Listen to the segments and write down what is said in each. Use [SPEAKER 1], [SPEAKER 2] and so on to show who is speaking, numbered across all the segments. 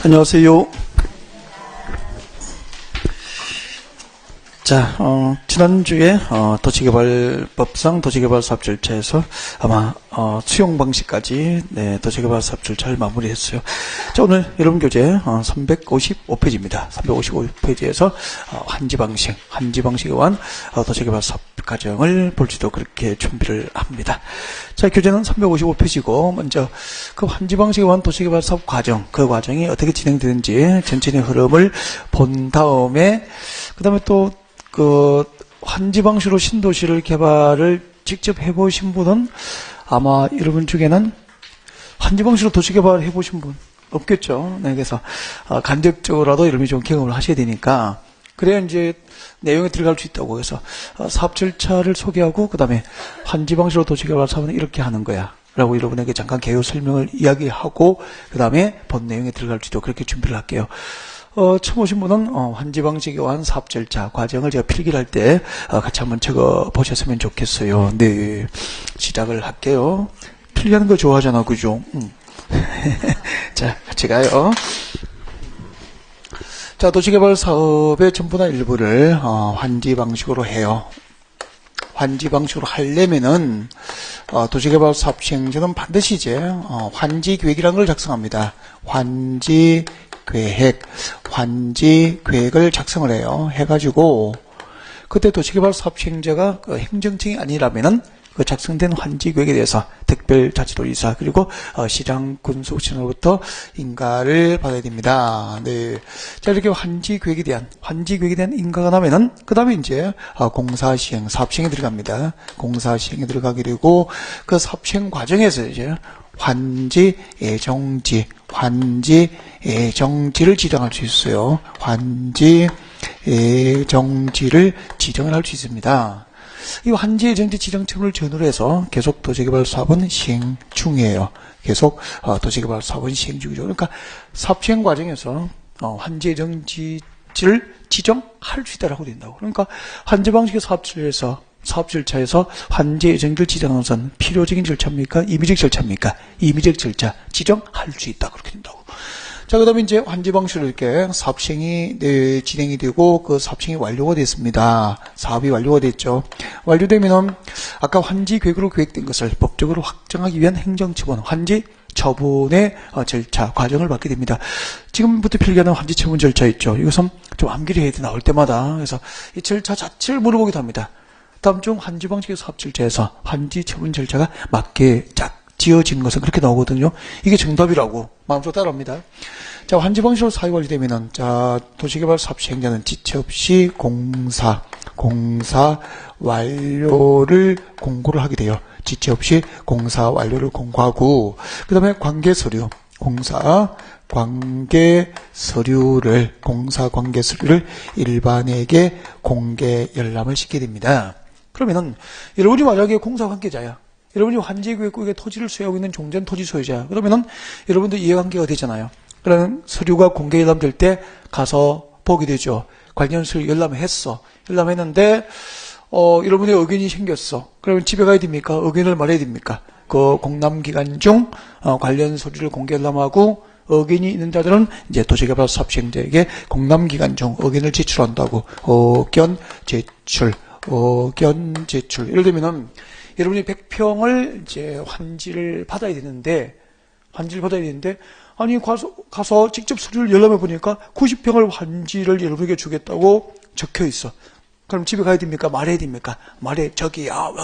[SPEAKER 1] 안녕하세요. 자, 지난주에, 도시개발법상 도시개발 사업 절차에서 아마, 수용 방식까지, 네, 도시개발 사업 절차를 마무리했어요. 자, 오늘 여러분 교재, 355페이지입니다. 355페이지에서, 한지 방식에 의한, 도시개발 사업 과정을 볼지도 그렇게 준비를 합니다. 자, 교재는 355페이지고, 먼저, 그 한지 방식에 의한 도시개발 사업 과정, 그 과정이 어떻게 진행되는지 전체의 흐름을 본 다음에, 그 다음에 또, 한지 방식으로 신도시를 개발을 직접 해보신 분은 아마 여러분 중에는 한지 방식으로 도시 개발 해보신 분 없겠죠. 네, 그래서 간접적으로라도 여러분이 좀 경험을 하셔야 되니까 그래야 이제 내용에 들어갈 수 있다고. 그래서 사업 절차를 소개하고 그 다음에 한지 방식으로 도시 개발 사업은 이렇게 하는 거야 라고 여러분에게 잠깐 개요 설명을 이야기하고 그 다음에 본 내용에 들어갈 수도 그렇게 준비를 할게요. 처음 오신 분은 한지 방식에 의한 사업 절차 과정을 제가 필기를 할 때 같이 한번 적어 보셨으면 좋겠어요. 네, 시작을 할게요. 필기하는 거 좋아하잖아, 그죠? 자, 같이 가요. 자, 도시개발 사업의 전부나 일부를 한지 방식으로 해요. 한지 방식으로 하려면은 도시개발 사업 시행자는 반드시 이제 환지 계획이라는 걸 작성합니다. 환지 계획을 작성을 해요. 해가지고 그때 도시개발 사업 시행자가 그 행정청이 아니라면은 그 작성된 환지 계획에 대해서 특별자치도지사 그리고 시장 군수청으로부터 인가를 받아야 됩니다. 네. 자, 이렇게 환지 계획에 대한 인가가 나면은 그 다음에 이제 공사 시행, 사업 시행에 들어갑니다. 공사 시행에 들어가게 되고 그 사업 시행 과정에서 이제 환지 예정지를 지정할 수 있어요. 환지 예정지를 지정을 할 수 있습니다. 이 환지 예정지 지정처분을 전후로 해서 계속 도시개발 사업은 시행 중이에요. 계속 도시개발 사업은 시행 중이죠. 그러니까 사업 시행 과정에서 환지 예정지를 지정할 수 있다라고 된다고. 그러니까 환지 방식의 사업 절차에서 환지 예정지를 지정하는 것은 필요적인 절차입니까? 임의적 절차입니까? 임의적 절차 지정할 수 있다. 그렇게 된다고. 자, 그 다음에 이제 환지 방식으로 이렇게 사업 시행이 진행이 되고 그 사업 시행이 완료가 됐습니다. 사업이 완료가 됐죠. 완료되면은 아까 환지 계획으로 계획된 것을 법적으로 확정하기 위한 행정처분, 환지 처분의 절차, 과정을 받게 됩니다. 지금부터 필기하는 환지 처분 절차 있죠. 이것은 좀 암기를 해야 돼, 나올 때마다. 그래서 이 절차 자체를 물어보기도 합니다. 다음 중 한지 방식의 사업 절차에서 환지 처분 절차가 맞게 지어진 것은 그렇게 나오거든요. 이게 정답이라고 마음속으로 따라합니다. 자, 환지 방식으로 사업이 완료되면은 자, 도시개발 사업 시행자는 지체 없이 공사 완료를 공고를 하게 돼요. 지체 없이 공사 완료를 공고하고 그다음에 공사 관계 서류를 일반에게 공개 열람을 시키게 됩니다. 그러면은 여러분이 만약에 공사 관계자야. 여러분이 환지계획구역에 토지를 소유하고 있는 종전 토지 소유자야. 그러면은 여러분도 이해관계가 되잖아요. 그러면 서류가 공개 열람될 때 가서 보게 되죠. 관련 서류 열람을 했어. 열람했는데 여러분의 의견이 생겼어. 그러면 집에 가야 됩니까? 의견을 말해야 됩니까? 그 공람기간 중 관련 서류를 공개 열람하고 의견이 있는 자들은 이제 도시개발 사업 시행자에게 공람기간 중 의견을 제출한다고. 의견 제출. 예를 들면은 여러분이 100평을 이제 환지를 받아야 되는데 아니 가서 직접 서류를 열람해 보니까 90평을 환지를 여러분에게 주겠다고 적혀 있어. 그럼 집에 가야 됩니까? 말해야 됩니까?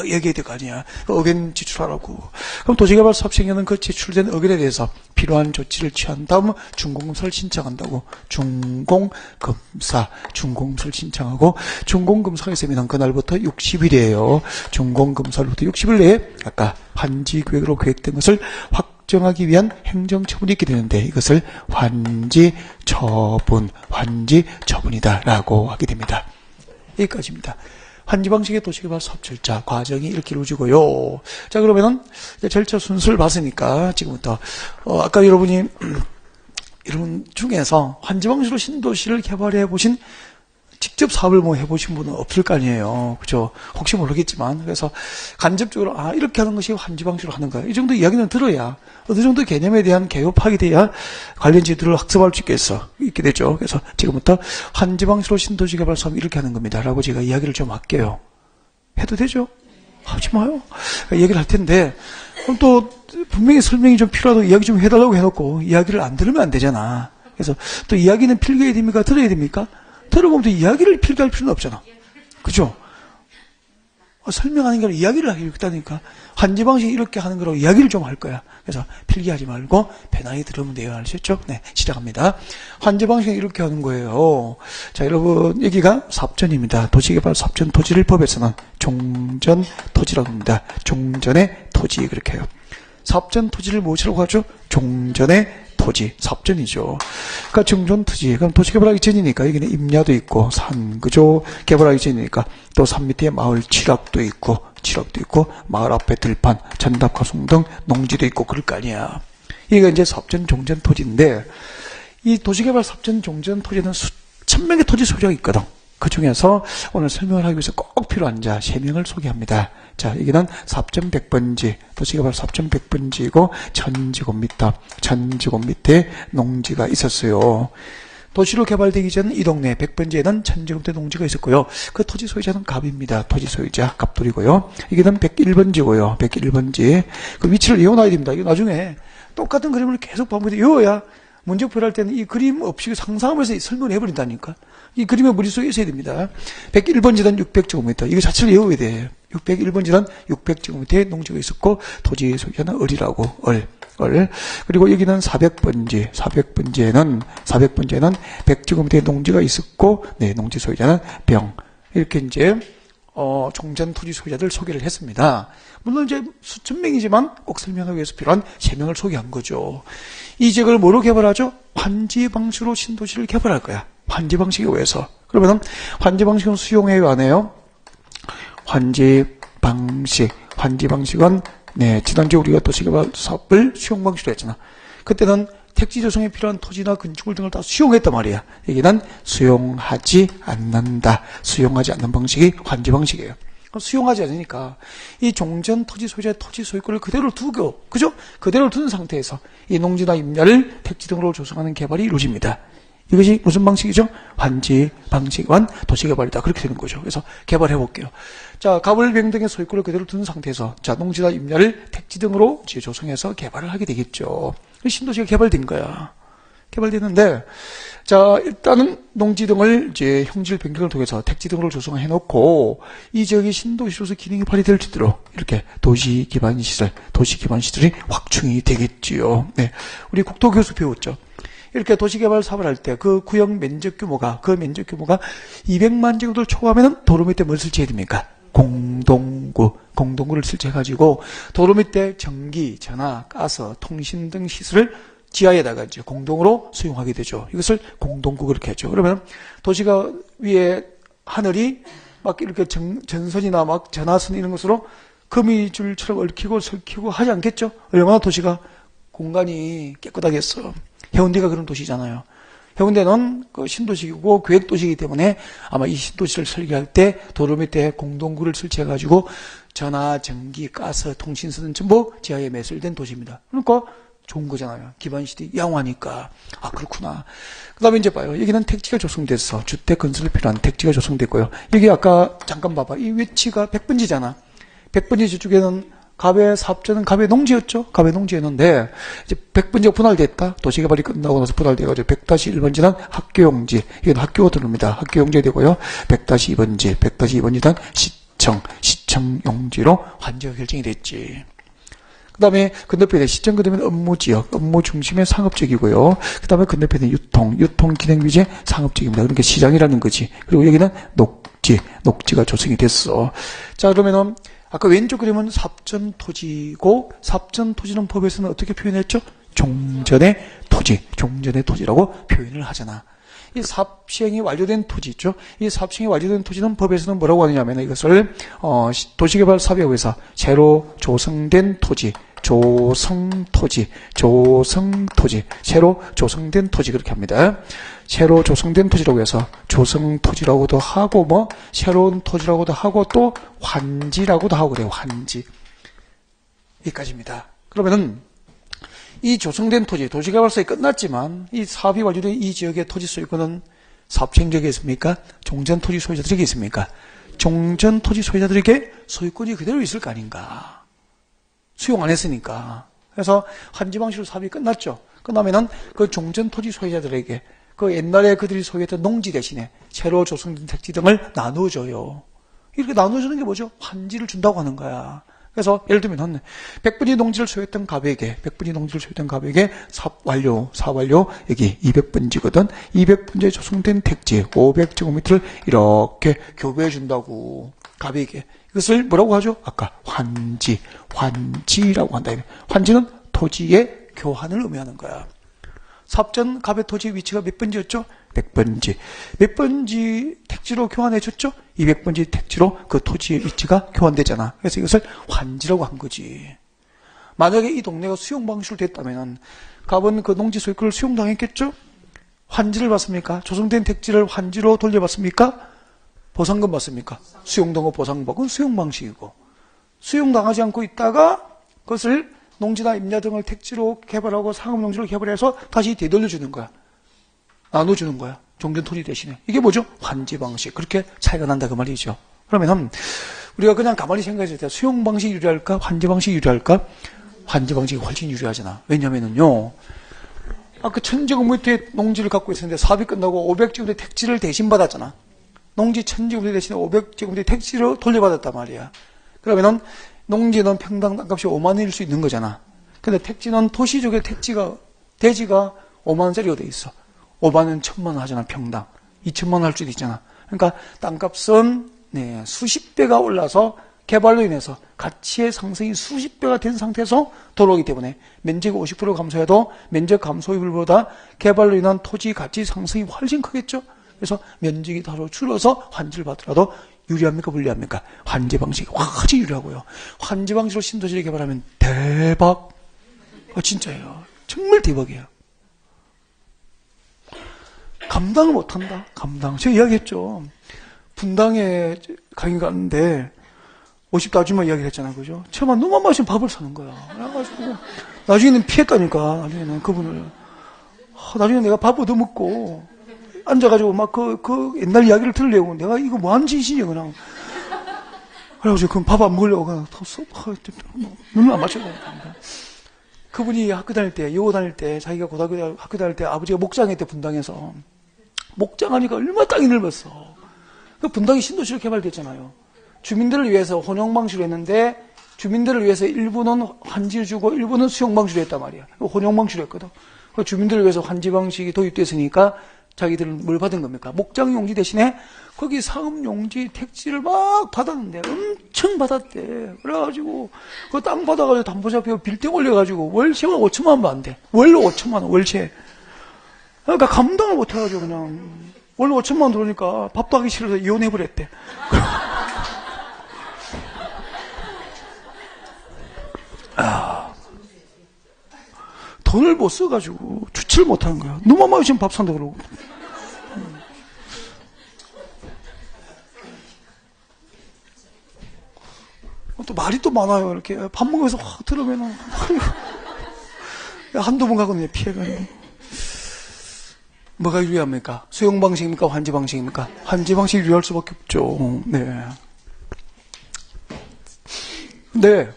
[SPEAKER 1] 얘기해야 될 거 아니야. 의견 제출하라고. 그럼 도시개발 사업 시행자는 그 제출된 의견에 대해서 필요한 조치를 취한 다음 준공검사를 신청한다고. 준공검사를 신청하고 준공검사가 있으면 그날부터 60일이에요. 준공검사로부터 60일 내에 아까 환지 계획으로 계획된 것을 확정하기 위한 행정처분이 있게 되는데 이것을 환지처분이다라고 하게 됩니다. 여기까지입니다. 환지 방식의 도시개발 사업 절차 과정이 이렇게 이루어지고요. 자, 그러면은 절차 순서를 봤으니까 지금부터 아까 여러분 중에서 환지 방식으로 신도시를 개발해 보신 직접 사업을 뭐 해보신 분은 없을 거 아니에요. 그죠? 혹시 모르겠지만. 그래서 간접적으로, 이렇게 하는 것이 환지 방식으로 하는 거야. 이 정도 이야기는 들어야, 어느 정도 개념에 대한 개요 파악이 돼야 관련 지들을 학습할 수 있게 되죠. 그래서 지금부터 환지 방식으로 신도시 개발 사업 이렇게 하는 겁니다. 라고 제가 이야기를 좀 할게요. 해도 되죠? 하지 마요. 얘기를 할 텐데, 그럼 또 분명히 설명이 좀 필요하다고 이야기 좀 해달라고 해놓고 이야기를 안 들으면 안 되잖아. 그래서 또 이야기는 필기해야 됩니까? 들어야 됩니까? 들어보면 또 이야기를 필기할 필요는 없잖아. 그죠? 설명하는 게 아니라 이야기를 하겠다니까. 환지 방식이 이렇게 하는 거라고 이야기를 좀 할 거야. 그래서 필기하지 말고 편하게 들으면 돼요. 아셨죠? 네, 시작합니다. 환지 방식이 이렇게 하는 거예요. 자, 여러분, 여기가 삽전입니다. 도시개발 삽전 토지를 법에서는 종전 토지라고 합니다. 종전의 토지, 그렇게 해요. 삽전 토지를 무엇이라고 하죠? 종전의 토지, 삽전이죠. 그러니까 종전 토지. 그럼 도시 개발하기 전이니까 여기는 임야도 있고 산, 그죠? 개발하기 전이니까 또 산 밑에 마을 칠학도 있고 마을 앞에 들판, 전답 가송 등 농지도 있고 그럴 거 아니야. 이게 이제 삽전 종전 토지인데 이 도시 개발 삽전 종전 토지는 수천 명의 토지 소유자가 있거든. 그 중에서 오늘 설명을 하기 위해서 꼭 필요한 자 3명을 소개합니다. 자, 여기는 삽전 100번지, 도시개발 삽전 100번지이고, 1000제곱미터 밑에 농지가 있었어요. 도시로 개발되기 전 이 동네 100번지에는 1000제곱미터 농지가 있었고요. 그 토지 소유자는 갑입니다. 토지 소유자, 갑돌이고요. 여기는 101번지고요. 101번지. 그 위치를 외워놔야 됩니다. 이거 나중에 똑같은 그림을 계속 반복해서 외워야 문제풀이 할 때는 이 그림 없이 상상하면서 설명을 해버린다니까. 이 그림의 머릿속에 있어야 됩니다. 101번지단 600제곱미터. 이거 자체를 외워야 돼. 601번지단 600제곱미터의 농지가 있었고, 토지 소유자는 을이라고, 을. 그리고 여기는 400번지. 400번지에는 100제곱미터의 농지가 있었고, 네, 농지 소유자는 병. 이렇게 이제, 종전 토지 소유자들 소개를 했습니다. 물론 이제 수천 명이지만 꼭 설명하기 위해서 필요한 3명을 소개한 거죠. 이 지역을 뭐로 개발하죠? 환지 방식으로 신도시를 개발할 거야. 환지 방식에 의해서. 그러면 환지 방식은 수용해요, 안 해요? 환지 방식은 네, 지난주에 우리가 도시개발 사업을 수용 방식으로 했잖아. 그때는 택지 조성에 필요한 토지나 건축물 등을 다 수용했단 말이야. 여기는 수용하지 않는다. 수용하지 않는 방식이 환지 방식이에요. 수용하지 않으니까 이 종전 토지 소유자의 토지 소유권을 그대로 두고, 그죠? 그대로 둔 상태에서 이 농지나 임야를 택지 등으로 조성하는 개발이 이루어집니다. 이것이 무슨 방식이죠? 환지 방식은 도시개발이다. 그렇게 되는 거죠. 그래서 개발해 볼게요. 자, 갑을 병 등의 소유권을 그대로 둔 상태에서 자, 농지나 임야를 택지 등으로 조성해서 개발을 하게 되겠죠. 신도시가 개발된 거야. 개발됐는데, 자, 일단은 농지 등을 이제 형질 변경을 통해서 택지 등으로 조성해 놓고, 이 지역이 신도시로서 기능이 발휘될 수 있도록 이렇게 도시 기반 시설이 확충이 되겠지요. 네. 우리 국토교수 배웠죠. 이렇게 도시개발 사업을 할 때 그 구역 면적 규모가 200만 제곱미터를 초과하면 도로 밑에 뭘 설치해야 됩니까? 공동구를 설치해가지고 도로 밑에 전기, 전화, 가스, 통신 등 시설을 지하에다가 이제 공동으로 수용하게 되죠. 이것을 공동구 그렇게 하죠. 그러면 도시가 위에 하늘이 막 이렇게 전선이나 막 전화선 이런 것으로 거미줄처럼 얽히고 설키고 하지 않겠죠? 얼마나 도시가 공간이 깨끗하겠어. 해운대가 그런 도시잖아요. 해운대는 그 신도시이고 계획도시이기 때문에 아마 이 신도시를 설계할 때 도로 밑에 공동구를 설치해가지고 전화, 전기, 가스, 통신선은 전부 지하에 매설된 도시입니다. 그러니까 좋은 거잖아요. 기반시설이 양호하니까. 아, 그렇구나. 그 다음에 이제 봐요. 여기는 택지가 조성됐어. 주택 건설에 필요한 택지가 조성됐고요. 여기 아까 잠깐 봐봐. 이 위치가 100번지잖아. 100번지 저쪽에는 갑의 사업자는 갑의 농지였죠. 갑의 농지였는데 이제 100번지가 분할됐다. 도시개발이 끝나고 나서 분할돼가지고 100-1번지는 학교용지. 이건 학교가 들어옵니다. 학교용지가 되고요. 100-2번지는 시청용지로 환지가 결정이 됐지. 그 다음에 건너편에 시청 그다음에 업무지역, 업무 중심의 상업적이고요. 그 다음에 건너편에 유통 기능 위주의 상업적입니다. 그러니까 시장이라는 거지. 그리고 여기는 녹지가 조성이 됐어. 자, 그러면은 아까 왼쪽 그림은 삽전토지고, 삽전토지는 법에서는 어떻게 표현했죠? 종전의 토지라고 표현을 하잖아. 이 삽시행이 완료된 토지 있죠? 이 삽시행이 완료된 토지는 법에서는 뭐라고 하느냐면 이것을, 도시개발 사업에 의해서 새로 조성된 토지, 조성토지, 새로 조성된 토지 그렇게 합니다. 새로 조성된 토지라고 해서 조성토지라고도 하고 뭐 새로운 토지라고도 하고 또 환지라고도 하고 그래요. 환지. 여기까지입니다. 그러면은 이 조성된 토지, 도시개발사업이 끝났지만 이 사업이 완료된 이 지역의 토지 소유권은 사업체인에게 있습니까? 종전토지 소유자들에게 있습니까? 종전토지 소유자들에게 소유권이 그대로 있을 거 아닌가. 수용 안 했으니까. 그래서 환지 방식으로 사업이 끝났죠. 끝나면은 그 종전토지 소유자들에게 그 옛날에 그들이 소유했던 농지 대신에 새로 조성된 택지 등을 나눠줘요. 이렇게 나눠주는 게 뭐죠? 환지를 준다고 하는 거야. 그래서 예를 들면 100분이 농지를 소유했던 가백에 사업 완료 여기 200분지거든. 200분지에 조성된 택지 500제곱미터를 이렇게 교부해 준다고 가백에. 이것을 뭐라고 하죠? 아까 환지라고 한다. 환지는 토지의 교환을 의미하는 거야. 사업전 가백 토지 위치가 몇 번지였죠? 100번지. 몇 번지 택지로 교환해 줬죠? 200번지 택지로 그 토지의 위치가 교환되잖아. 그래서 이것을 환지라고 한 거지. 만약에 이 동네가 수용 방식으로 됐다면 갑은 그 농지 소유권을 수용당했겠죠? 환지를 받습니까? 조성된 택지를 환지로 돌려받습니까? 보상금 받습니까? 수용된 거 보상받은 수용 방식이고, 수용당하지 않고 있다가 그것을 농지나 임야 등을 택지로 개발하고 상업농지로 개발해서 다시 되돌려주는 거야. 나눠주는 거야. 종전토지 대신에. 이게 뭐죠? 환지 방식. 그렇게 차이가 난다 그 말이죠. 그러면 우리가 그냥 가만히 생각했을 때 수용 방식이 유리할까? 환지 방식이 유리할까? 환지 방식이 훨씬 유리하잖아. 왜냐면은요, 아까 1000제곱미터의 농지를 갖고 있었는데 사업이 끝나고 500제곱미터 택지를 대신 받았잖아. 농지 1000제곱미터 대신에 500제곱미터 택지로 돌려받았단 말이야. 그러면은 농지는 평당 땅값이 5만 원일 수 있는 거잖아. 근데 택지는 토시족의 대지가 5만 원짜리가 돼 있어. 5만 원, 1000만 원 하잖아, 평당. 2000만 원 할 수도 있잖아. 그러니까 땅값은 수십 배가 올라서 개발로 인해서 가치의 상승이 수십 배가 된 상태에서 돌아오기 때문에 면적이 50% 감소해도 면적 감소율보다 개발로 인한 토지 가치 상승이 훨씬 크겠죠. 그래서 면적이 다소 줄어서 환지를 받더라도 유리합니까, 불리합니까? 환지 방식이 훨씬 유리하고요. 환지 방식으로 신도시를 개발하면 대박. 진짜예요. 정말 대박이에요. 감당을 못한다. 제가 이야기했죠. 분당에 강의 갔는데 50대 아줌마 이야기를 했잖아요. 그죠? 처음에 눈만 마시면 밥을 사는 거야. 그래가지고 나중에는 피했다니까. 나중에는 그분을. 나중에 내가 밥 얻어먹고 앉아가지고 막 그 옛날 이야기를 들으려고 내가 이거 뭐 하는 짓이냐 그냥. 그래가지고 그럼 밥 안 먹으려고 그냥 눈을 안 맞춰야 되니까. 그분이 학교 다닐 때, 여고 다닐 때, 자기가 고등학교 학교 다닐 때 아버지가 목장했대, 분당에서. 목장하니까 얼마나 땅이 넓었어. 그 분당이 신도시로 개발됐잖아요. 주민들을 위해서 혼용 방식으로 했는데, 주민들을 위해서 일부는 환지를 주고 일부는 수용 방식으로 했단 말이야. 혼용 방식으로 했거든. 그 주민들을 위해서 환지 방식이 도입됐으니까 자기들은 뭘 받은 겁니까? 목장 용지 대신에 거기 상업 용지 택지를 막 받았는데 엄청 받았대. 그래가지고 그 땅 받아가지고 담보잡혀 빌딩 올려가지고 월세만 5천만 원도 안 돼. 월로 5천만 원 월세. 그러니까 감당을 못해가지고 그냥 월로 5천만 원 들어오니까 밥도 하기 싫어서 이혼해버렸대. 돈을 못 써가지고 주치를 못하는 거야. 눈만 마주치면 밥 산다 그러고. 또 말이 또 많아요. 이렇게 밥 먹으면서 확 들으면은 한두 번 가거든요. 피해가. 뭐가 유리합니까? 수용 방식입니까? 환지 방식입니까? 환지 방식이 유리할 수밖에 없죠. 네. 네.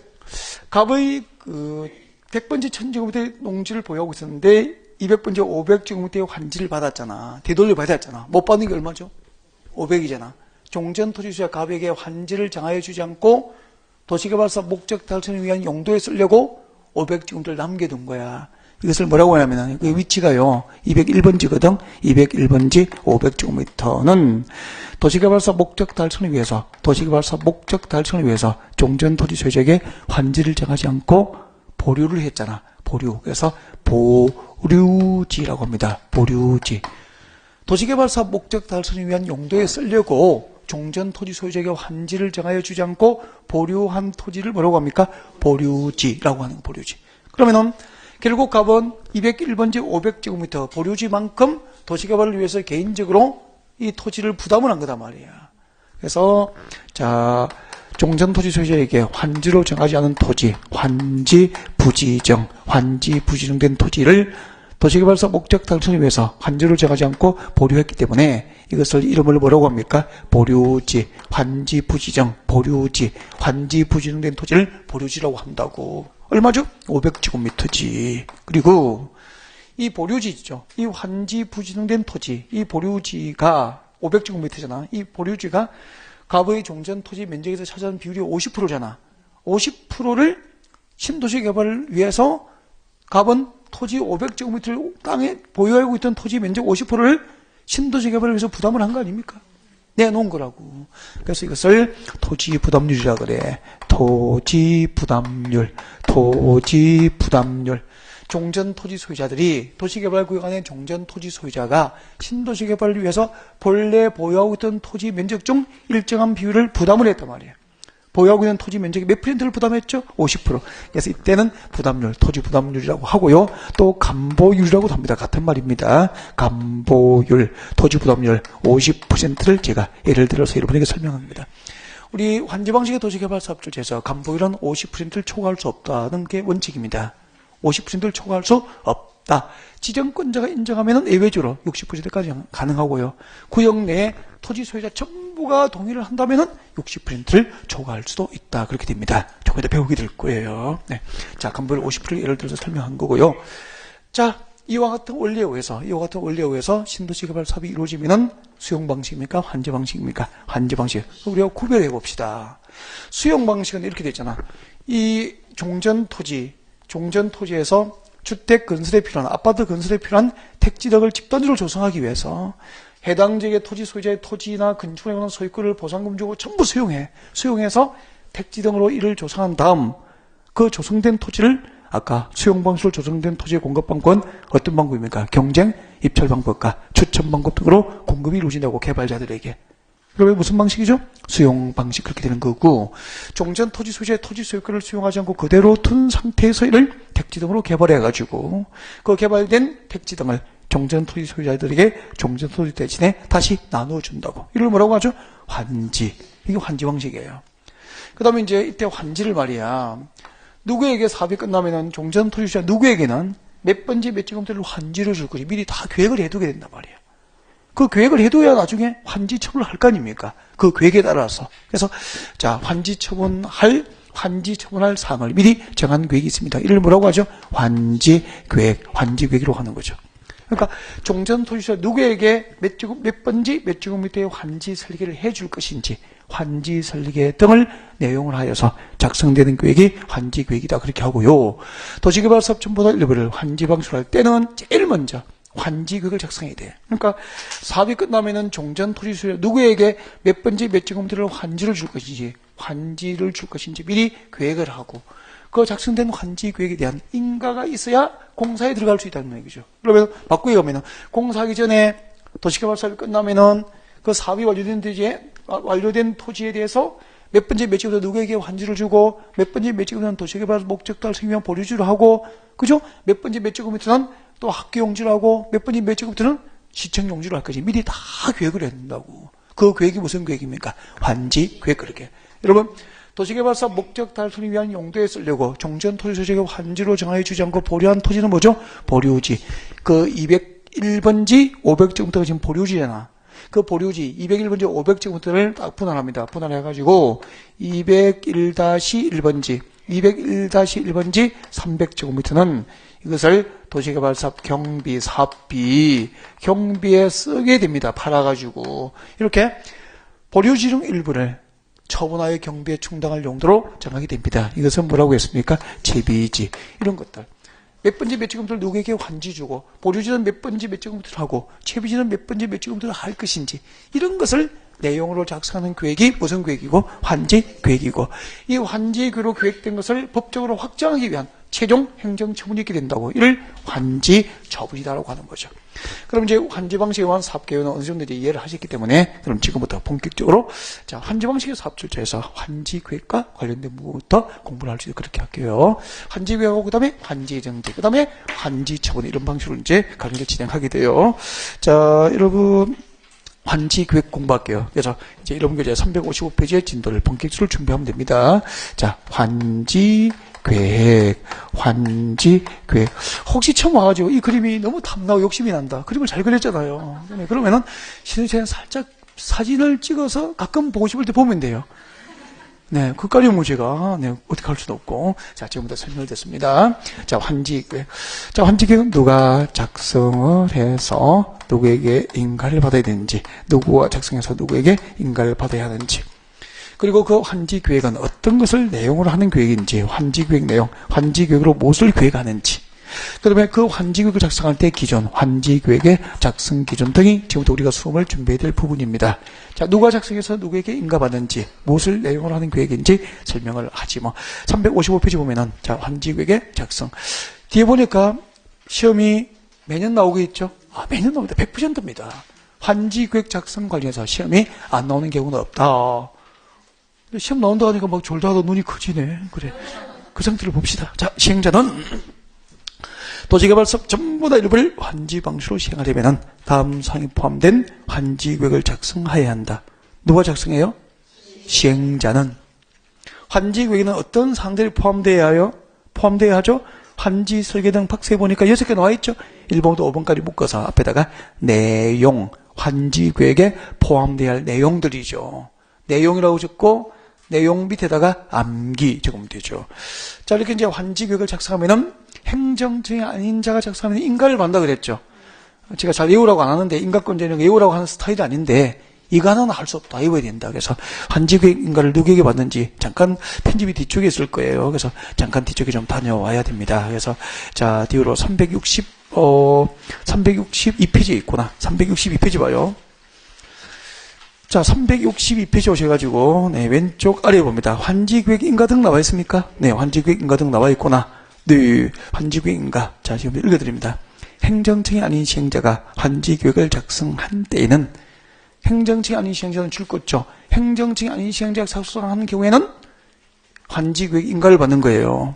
[SPEAKER 1] 갑의 100번지 1000제곱미터의 농지를 보유하고 있었는데 200번지 500제곱미터의 환지를 받았잖아. 되돌려 받았잖아. 못 받는 게 얼마죠? 500이잖아. 종전토지수야 갑에게 환지를 정하여 주지 않고 도시개발사업 목적 달성을 위한 용도에 쓰려고 500제곱미터를 남겨둔 거야. 이것을 뭐라고 하냐면 그 위치가요. 201번지거든. 201번지 500제곱미터는 도시개발사업 목적 달성을 위해서 종전토지 소유자에게 환지를 정하지 않고 보류를 했잖아. 보류. 그래서 보류지라고 합니다. 보류지. 도시개발사업 목적 달성을 위한 용도에 쓰려고 종전 토지 소유자에게 환지를 정하여 주지 않고 보류한 토지를 뭐라고 합니까? 보류지라고 하는 보류지. 그러면은 결국 갑은 201번지 500제곱미터 보류지만큼 도시개발을 위해서 개인적으로 이 토지를 부담을 한 거단 말이야. 그래서 자, 종전 토지 소유자에게 환지로 정하지 않은 토지, 환지 부지정된 토지를 도시개발사 목적 달성을 위해서 환지로 정하지 않고 보류했기 때문에 이것을 이름을 뭐라고 합니까? 보류지, 환지 부지정, 보류지, 환지 부지정된 토지를 보류지라고 한다고. 얼마죠? 500제곱미터지. 그리고 이 보류지죠. 이 환지 부지정된 토지, 이 보류지가 500제곱미터잖아. 이 보류지가 갑의 종전 토지 면적에서 차지하는 비율이 50%잖아. 50%를 신도시 개발을 위해서 갑은 토지 500제곱미터를 땅에 보유하고 있던 토지 면적 50%를 신도시 개발을 위해서 부담을 한 거 아닙니까? 내놓은 거라고. 그래서 이것을 토지 부담률이라 그래. 토지 부담률. 종전 토지 소유자들이 도시개발구역 안에 종전 토지 소유자가 신도시 개발을 위해서 본래 보유하고 있던 토지 면적 중 일정한 비율을 부담을 했단 말이에요. 보유하고 있는 토지 면적이 몇 %를 부담했죠? 50%. 그래서 이때는 부담률, 토지 부담률이라고 하고요. 또 감보율이라고도 합니다. 같은 말입니다. 감보율, 토지 부담률 50%를 제가 예를 들어서 여러분에게 설명합니다. 우리 환지방식의 도시개발사업주에서 감보율은 50%를 초과할 수 없다는 게 원칙입니다. 50%를 초과할 수 없다. 지정권자가 인정하면 예외적으로 60%까지 가능하고요. 구역 내에 토지 소유자 전부가 동의를 한다면 60%를 초과할 수도 있다. 그렇게 됩니다. 조금 이따 배우게 될 거예요. 네. 자, 감보율 50%를 예를 들어서 설명한 거고요. 자, 이와 같은 원리에 의해서 신도시 개발 사업이 이루어지면은 수용 방식입니까? 환지 방식입니까? 환지 방식. 우리가 구별해 봅시다. 수용 방식은 이렇게 돼 있잖아. 이 종전 토지에서 주택 건설에 필요한, 아파트 건설에 필요한 택지덕을 집단지로 조성하기 위해서 해당 지역의 토지 소유자의 토지나 건축에 관한 소유권을 보상금 주고 전부 수용해서 택지 등으로 이를 조성한 다음 그 조성된 토지를 아까 수용 방식으로 조성된 토지의 공급 방법은 어떤 방법입니까? 경쟁, 입찰 방법과 추천 방법 등으로 공급이 이루어진다고 개발자들에게. 그러면 무슨 방식이죠? 수용 방식 그렇게 되는 거고, 종전 토지 소유자의 토지 소유권을 수용하지 않고 그대로 둔 상태에서 이를 택지 등으로 개발해가지고 그 개발된 택지 등을 종전 토지 소유자들에게 종전 토지 대신에 다시 나눠준다고. 이걸 뭐라고 하죠? 환지. 이게 환지 방식이에요. 그 다음에 이제 이때 환지를 말이야. 누구에게 사업이 끝나면은 종전 토지 소유자 누구에게는 몇 번지 몇 제곱미터를 환지를 줄 거지. 미리 다 계획을 해두게 된단 말이에요. 그 계획을 해둬야 나중에 환지 처분을 할 거 아닙니까? 그 계획에 따라서. 그래서, 자, 환지 처분할 사항을 미리 정한 계획이 있습니다. 이를 뭐라고 하죠? 환지 계획이라고 하는 거죠. 그러니까, 종전 토지소유자 누구에게 몇 번지 몇 제곱미터의 환지 설계를 해줄 것인지, 환지 설계 등을 내용을 하여서 작성되는 계획이 환지 계획이다. 그렇게 하고요. 도시개발사업 첨부나 일부를 환지 방식으로 할 때는 제일 먼저 환지 계획을 작성해야 돼. 그러니까 사업이 끝나면은 종전 토지 소유자 누구에게 몇 번지 몇 제곱미터를 환지를 줄 것인지 미리 계획을 하고 그 작성된 환지 계획에 대한 인가가 있어야 공사에 들어갈 수 있다는 얘기죠. 그러면 바꾸기 가면은 공사하기 전에 도시개발 사업이 끝나면은 그 사업이 완료된 토지에 대해서 몇 번째 몇 제곱미터 누구에게 환지를 주고 몇 번째 몇 제곱미터는 도시개발 목적 달성 위한 보류지를 하고 그죠? 몇 번째 몇 제곱미터는 또 학교 용지를 하고 몇 번째 몇 제곱미터는 시청 용지를 할 거지. 미리 다 계획을 해야 된다고. 그 계획이 무슨 계획입니까? 환지 계획 그렇게. 여러분 도시개발사 목적 달성을 위한 용도에 쓰려고 종전 토지 소유자에게 환지로 정하여 주지 않고 보류한 토지는 뭐죠? 보류지. 그 201번지 500제곱미터가 지금 보류지잖아. 그 보류지 201번지 500제곱미터를 딱 분할합니다. 분할해가지고 201-1번지 300제곱미터는 이것을 도시개발사업 경비, 경비에 쓰게 됩니다. 팔아가지고 이렇게 보류지 중 일부를 처분하여 경비에 충당할 용도로 정하게 됩니다. 이것은 뭐라고 했습니까? 채비지 이런 것들. 몇 번째 몇 제곱미터를 누구에게 환지 주고 보류지는 몇 번째 몇 제곱미터를 하고 채비지는 몇 번째 몇 제곱미터를 할 것인지 이런 것을 내용으로 작성하는 계획이 무슨 계획이고 환지 계획이고 이 환지 계획으로 계획된 것을 법적으로 확정하기 위한 최종 행정처분이 있게 된다고. 이를 환지처분이다라고 하는 거죠. 그럼 이제 환지 방식에 관한 사업계획은 어느 정도 이제 이해를 하셨기 때문에 그럼 지금부터 본격적으로 자 환지 방식의 사업 절차에서 환지 계획과 관련된 부분부터 공부를 할 수 있도록 그렇게 할게요. 환지 계획하고 그다음에 환지 정지, 그다음에 환지 처분 이런 방식으로 이제 강의를 진행하게 돼요. 자 여러분. 환지 계획 공부할게요. 그래서 이제 여러분 교재 355페이지의 진도를 본격적으로 준비하면 됩니다. 자, 환지 계획. 혹시 처음 와가지고 이 그림이 너무 탐나고 욕심이 난다. 그림을 잘 그렸잖아요. 네, 그러면은 시선체는 살짝 사진을 찍어서 가끔 보고 싶을 때 보면 돼요. 네, 그까지 뭐 제가, 네, 어떻게 할 수도 없고. 자, 지금부터 설명을 됐습니다. 자, 환지계획. 자, 환지계획은 누가 작성을 해서 누구에게 인가를 받아야 되는지, 누구가 작성해서 누구에게 인가를 받아야 하는지, 그리고 그 환지계획은 어떤 것을 내용으로 하는 계획인지, 환지계획 내용, 환지계획으로 무엇을 계획하는지, 그다음에 그 환지계획을 작성할 때 기준, 환지계획의 작성 기준 등이 지금부터 우리가 수업을 준비해야 될 부분입니다. 자, 누가 작성해서 누구에게 인가받는지, 무엇을 내용으로 하는 계획인지 설명을 하지 뭐. 355페이지 보면은, 자, 환지계획의 작성. 뒤에 보니까 시험이 매년 나오고 있죠? 아, 매년 나옵니다. 100%입니다. 환지계획 작성 관련해서 시험이 안 나오는 경우는 없다. 시험 나온다 하니까 막 졸다가 눈이 커지네. 그래. 그 상태를 봅시다. 자, 시행자는 도시개발사업 전부 다 일부를 환지 방식으로 시행하려면 다음 사항이 포함된 환지계획을 작성해야 한다. 누가 작성해요? 시행자는. 환지계획에는 어떤 사항들이 포함되어야 하죠? 환지 설계 등 박스에 보니까 6개 나와 있죠? 1번부터 5번까지 묶어서 앞에다가 내용, 환지계획에 포함되어야 할 내용들이죠. 내용이라고 적고 내용 밑에다가 암기 적으면 되죠. 자, 이렇게 이제 환지계획을 작성하면은 행정청이 아닌 자가 작성하면 인가를 받는다 그랬죠. 제가 잘 외우라고 안 하는데 인가권자는 외우라고 하는 스타일이 아닌데 이거는 할 수 없다. 외워야 된다. 그래서 환지계획 인가를 누구에게 받는지 잠깐 편집이 뒤쪽에 있을 거예요. 그래서 잠깐 뒤쪽에 좀 다녀와야 됩니다. 그래서 자, 뒤로 362페이지에 있구나. 362페이지 봐요. 자, 362페이지 오셔가지고, 네, 왼쪽 아래에 봅니다. 환지계획 인가 등 나와 있습니까? 네, 환지계획 인가 등 나와 있구나. 네, 환지계획 인가. 자, 지금 읽어드립니다. 행정청이 아닌 시행자가 환지계획을 작성한 때에는, 행정청이 아닌 시행자는 줄 것죠. 행정청이 아닌 시행자가 작성하는 경우에는 환지계획 인가를 받는 거예요.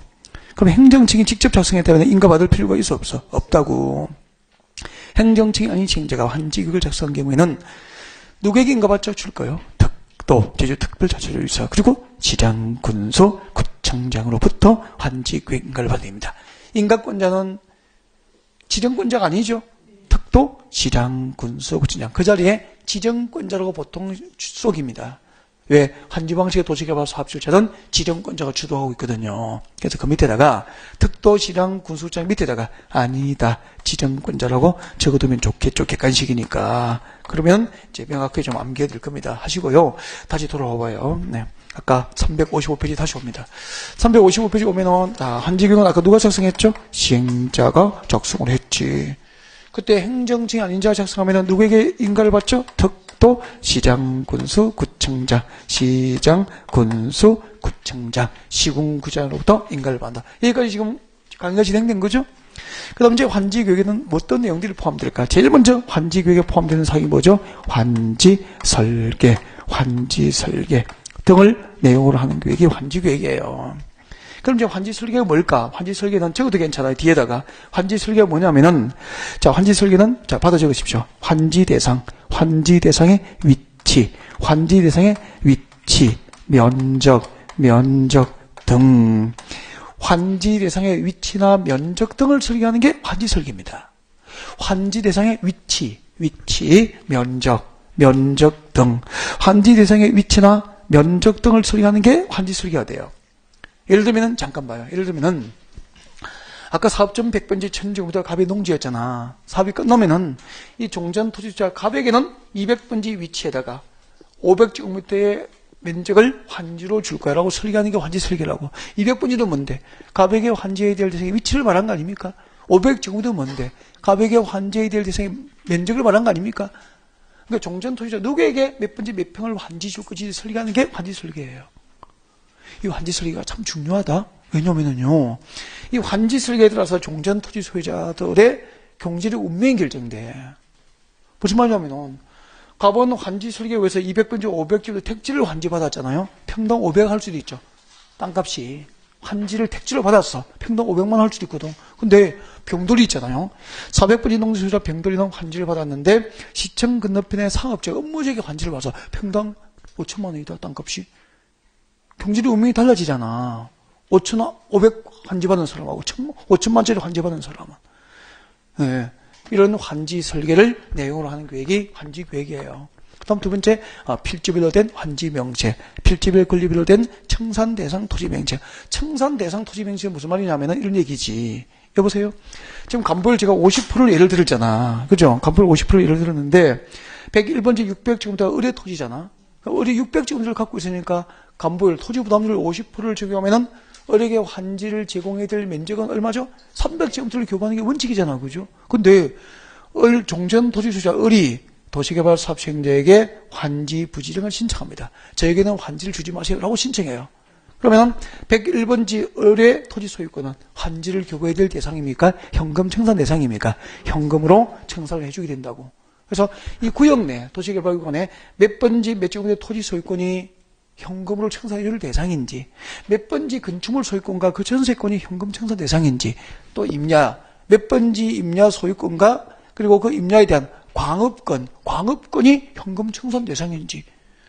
[SPEAKER 1] 그럼 행정청이 직접 작성했다면 인가 받을 필요가 있어 없어? 없다고. 행정청이 아닌 시행자가 환지계획을 작성한 경우에는 누구에게 인가받죠? 줄 거예요. 득도, 제주특별자치도지사, 그리고 시장, 군수, 구청장으로부터 환지계획 인가를 받아야 됩니다. 인가권자는 지정권자가 아니죠. 특도, 시장, 군수, 구청장. 그 자리에 지정권자라고 보통 속입니다. 왜? 환지방식의 도시개발 사업주체는 지정권자가 주도하고 있거든요. 그래서 그 밑에다가 특도, 시장, 군수장 밑에다가 아니다, 지정권자라고 적어두면 좋겠죠. 객관식이니까. 그러면 이제 명확하게 좀 암기해야 될 겁니다. 하시고요. 다시 돌아와 봐요. 네. 아까 355페이지 다시 옵니다. 355페이지 오면은, 환지계획은 아까 누가 작성했죠? 시행자가 작성을 했지. 그때 행정청이 아닌 자가 작성하면 누구에게 인가를 받죠? 특도, 시장, 군수, 구청장, 시장, 군수, 구청장, 시군구장으로부터 인가를 받는다. 여기까지 지금 강의가 진행된 거죠? 그 다음 이제 환지계획에는 어떤 내용들이 포함될까? 제일 먼저 환지계획에 포함되는 사항이 뭐죠? 환지설계 등을 내용으로 하는 계획이 환지계획이에요. 그럼 이제 환지설계가 뭘까? 환지설계는 적어도 괜찮아요. 뒤에다가. 환지설계가 뭐냐면은, 자, 환지설계는, 자, 받아 적으십시오. 환지대상의 위치, 면적 등. 환지대상의 위치나 면적 등을 설계하는 게 환지설계입니다. 환지대상의 위치, 면적 등. 환지대상의 위치나 면적 등을 설계하는 게 환지설계가 돼요. 예를 들면은, 잠깐 봐요. 예를 들면은, 아까 사업점 100번지 1000제곱미터 갑의 농지였잖아. 사업이 끝나면은, 이 종전 토지자 갑에게는 200번지 위치에다가 500제곱미터의 면적을 환지로 줄 거라고 설계하는 게 환지 설계라고. 200번지도 뭔데? 갑에게 환지해야 될 대상의 위치를 말한 거 아닙니까? 500제곱미터 뭔데? 갑에게 환지해야 될 대상의 면적을 말한 거 아닙니까? 그러니까 종전 토지자 누구에게 몇 번지 몇 평을 환지 줄 것인지 설계하는 게 환지 설계예요. 이 환지 설계가 참 중요하다. 왜냐면은요, 이 환지 설계에 따라서 종전 토지 소유자들의 경제적 운명이 결정돼. 무슨 말이냐면은, 가본 환지 설계에 의해서 200번지, 500집도 택지를 환지받았잖아요. 평당 500 할 수도 있죠. 땅값이. 환지를 택지를 받았어. 평당 500만 할 수도 있거든. 근데 병돌이 있잖아요. 400번지 농지 소유자 병돌이는 환지를 받았는데, 시청 건너편에 상업적 업무적인 환지를 받아서 평당 5천만 원이다, 땅값이. 경제적 운명이 달라지잖아. 500 환지받은 사람하고 5천만짜리 환지받은 사람은. 네. 이런 환지 설계를 내용으로 하는 계획이 환지 계획이에요. 그 다음 두 번째, 필지별로 된 환지 명세. 필지별 권리별로 된 청산 대상 토지 명세. 청산 대상 토지 명세가 무슨 말이냐면은 이런 얘기지. 여보세요? 지금 간보를 제가 50%를 예를 들었잖아. 그죠? 간보를 50%를 예를 들었는데, 101번지 600제곱미터 의뢰 토지잖아. 의뢰 600제곱미터를 갖고 있으니까 간보율 토지 부담률 50%를 적용하면은 을에게 환지를 제공해야 될 면적은 얼마죠? 300제곱미터를 교부하는 게 원칙이잖아. 그죠? 근데 종전 토지 소유자 을이 도시개발 사업 시행자에게 환지 부지령을 신청합니다. 저에게는 환지를 주지 마세요 라고 신청해요. 그러면 101번지 을의 토지 소유권은 환지를 교부해야 될 대상입니까? 현금 청산 대상입니까? 현금으로 청산을 해주게 된다고. 그래서 이 구역 내 도시개발구간에 몇 번지 몇 제곱미터 토지 소유권이 현금으로 청산해줄 대상인지, 몇 번지 건축물 소유권과 그 전세권이 현금 청산 대상인지, 또 임야, 몇 번지 임야 소유권과 그리고 그 임야에 대한 광업권이 현금 청산 대상인지,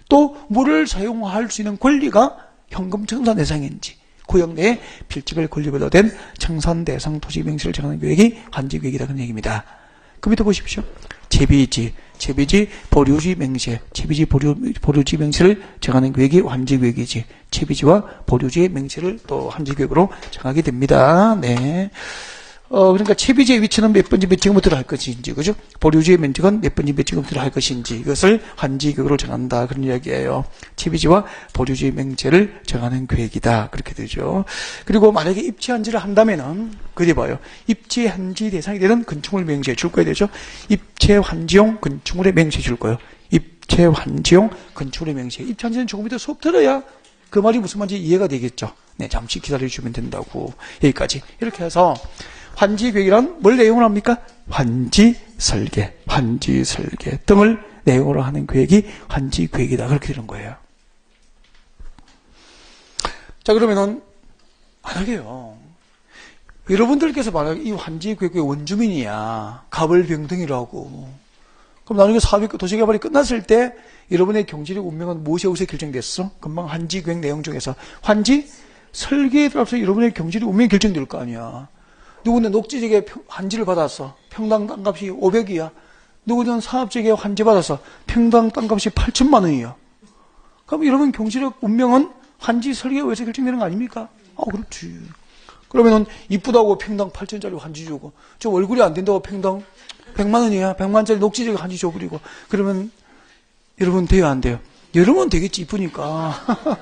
[SPEAKER 1] 또 물을 사용할 수 있는 권리가 현금 청산 대상인지, 구역 내에 필지별 권리별로 된 청산 대상 토지 명시를 정하는 계획이 환지 계획이다 그런 얘기입니다. 그 밑에 보십시오. 채비지 보류지 명세, 채비지 보류지 명세를 정하는 계획이 환지 계획이지. 채비지와 보류지의 명세를 또 환지 계획으로 정하게 됩니다. 네. 그러니까 채비지의 위치는 몇 번지 몇 제곱미터를 할 것인지, 그죠? 보류지의 면적은 몇 번지 몇 제곱미터를 할 것인지, 이것을 환지 계획으로 정한다. 그런 이야기예요. 채비지와 보류지의 명세를 정하는 계획이다. 그렇게 되죠. 그리고 만약에 입지 한지를 한다면은, 그리 봐요. 입지 한지 대상이 되는 건축물 명세 줄 거야 되죠? 입체 환지용 건축물의 명세 줄 거예요. 입체 환지용 건축물의 명세. 입체 환지는 조금 이따 수업 들어야 그 말이 무슨 말인지 이해가 되겠죠. 네, 잠시 기다려주시면 된다고. 여기까지. 이렇게 해서, 환지 계획이란 뭘 내용으로 합니까? 환지 설계 등을 내용으로 하는 계획이 환지 계획이다. 그렇게 되는 거예요. 자, 그러면은, 만약에요. 여러분들께서 만약에 이 환지 계획의 원주민이야. 갑을병등이라고. 그럼 나중에 사업이 도시개발이 끝났을 때 여러분의 경제적 운명은 무엇에 의해서 결정됐어? 금방 환지 계획 내용 중에서. 환지 설계에 따라서 여러분의 경제적 운명이 결정될 거 아니야. 누구는 녹지지역에 환지를 받았어. 평당 땅값이 500이야. 누구는 상업지역에 환지 받았어. 평당 땅값이 8천만 원이야. 그럼 여러분 경제적 운명은 환지 설계에 의해서 결정되는 거 아닙니까? 그렇지. 그러면은 이쁘다고 평당 8천짜리 환지 주고, 저 얼굴이 안 된다고 평당 100만 원이야. 100만짜리 녹지지역에 환지 줘버리고. 그러면 여러분 돼요, 안 돼요? 여러분 되겠지, 이쁘니까.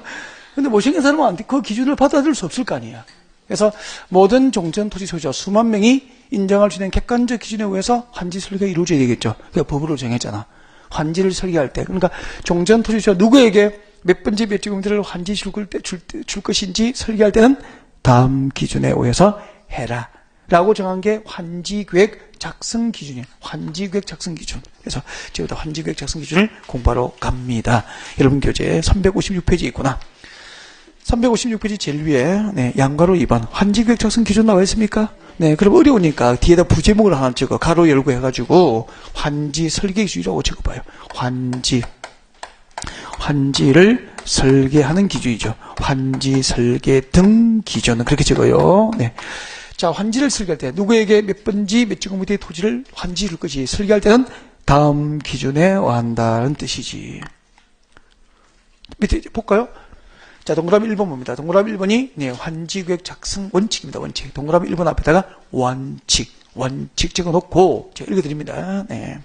[SPEAKER 1] 근데 못생긴 사람은 안 돼. 그 기준을 받아들일 수 없을 거 아니야. 그래서 모든 종전 토지 소유자 수만 명이 인정할 수 있는 객관적 기준에 의해서 환지 설계가 이루어져야 되겠죠. 그러니까 법으로 정했잖아. 환지를 설계할 때. 그러니까 종전 토지 소유자 누구에게 몇 번째 몇 제곱미터를 환지 줄 것인지 설계할 때는 다음 기준에 의해서 해라. 라고 정한 게 환지계획 작성 기준이에요. 환지계획 작성 기준. 그래서 지금부터 환지계획 작성 기준을 공부하러 갑니다. 여러분 교재 356페이지 있구나. 356페이지 제일 위에 양가로 2번 환지계획 작성 기준 나와 있습니까? 네, 그럼 어려우니까 뒤에다 부제목을 하나 적어 가로 열고 해가지고 환지 설계 기준이라고 적어봐요. 환지를 설계하는 기준이죠. 환지 설계 등 기준은 그렇게 적어요. 네. 자, 환지를 설계할 때 누구에게 몇 번지 몇 제곱미터의 토지를 환지 줄 것이 설계할 때는 다음 기준에 의한다는 뜻이지. 밑에 볼까요? 자, 동그라미 1번 봅니다. 동그라미 1번이 환지계획 작성 원칙입니다. 원칙. 동그라미 1번 앞에다가 원칙 적어놓고 제가 읽어드립니다. 네.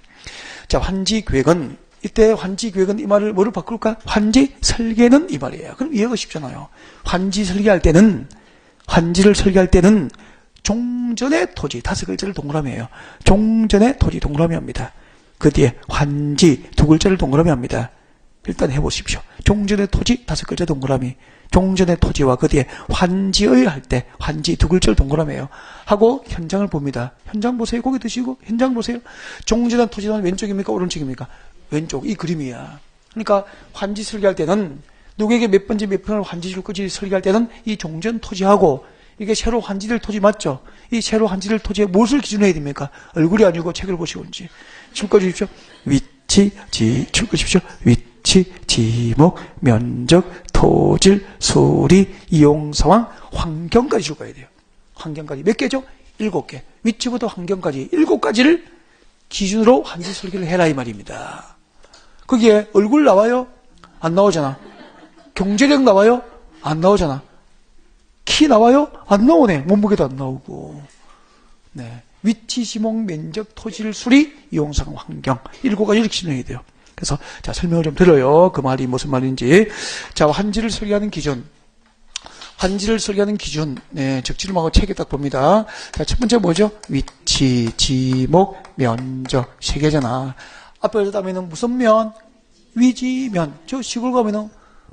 [SPEAKER 1] 자, 환지계획은 이때 환지계획은 이 말을 뭐를 바꿀까? 환지 설계는 이 말이에요. 그럼 이해가 쉽잖아요. 환지 설계할 때는 환지를 설계할 때는 종전의 토지 5글자를 동그라미해요. 종전의 토지 동그라미 합니다. 그 뒤에 환지 2글자를 동그라미 합니다. 일단 해보십시오. 종전의 토지 5글자 동그라미. 종전의 토지와 그 뒤에 환지의 할 때, 환지 두 글자를 동그라미에요. 하고 현장을 봅니다. 현장 보세요. 고개 드시고 현장 보세요. 종전의 토지는 왼쪽입니까? 오른쪽입니까? 왼쪽. 이 그림이야. 그러니까 환지 설계할 때는 누구에게 몇 번째 몇 평을 환지 줄 거지 설계할 때는 이 종전 토지하고 이게 새로 환지될 토지 맞죠? 이 새로 환지될 토지에 무엇을 기준으로 해야 됩니까? 얼굴이 아니고 책을 보시고 이제 줄 주십시오. 위치, 줄 주십시오. 위치, 지목, 면적, 토질, 수리, 이용 상황, 환경까지 줄 거야 돼요. 환경까지 몇 개죠? 7개. 위치부터 환경까지 7가지를 기준으로 환지 설계를 해라 이 말입니다. 거기에 얼굴 나와요? 안 나오잖아. 경제력 나와요? 안 나오잖아. 키 나와요? 안 나오네. 몸무게도 안 나오고. 네. 위치, 지목, 면적, 토질, 수리, 이용상, 환경. 7가지를 기준해야 돼요. 그래서, 자, 설명을 좀 들어요. 그 말이 무슨 말인지. 자, 환지를 설계하는 기준. 환지를 설계하는 기준. 네, 적지름하고 책에 딱 봅니다. 자, 첫 번째 뭐죠? 위치, 지목, 면적. 3개잖아. 앞에서 다음에는 무슨 면? 위지면. 저 시골 가면은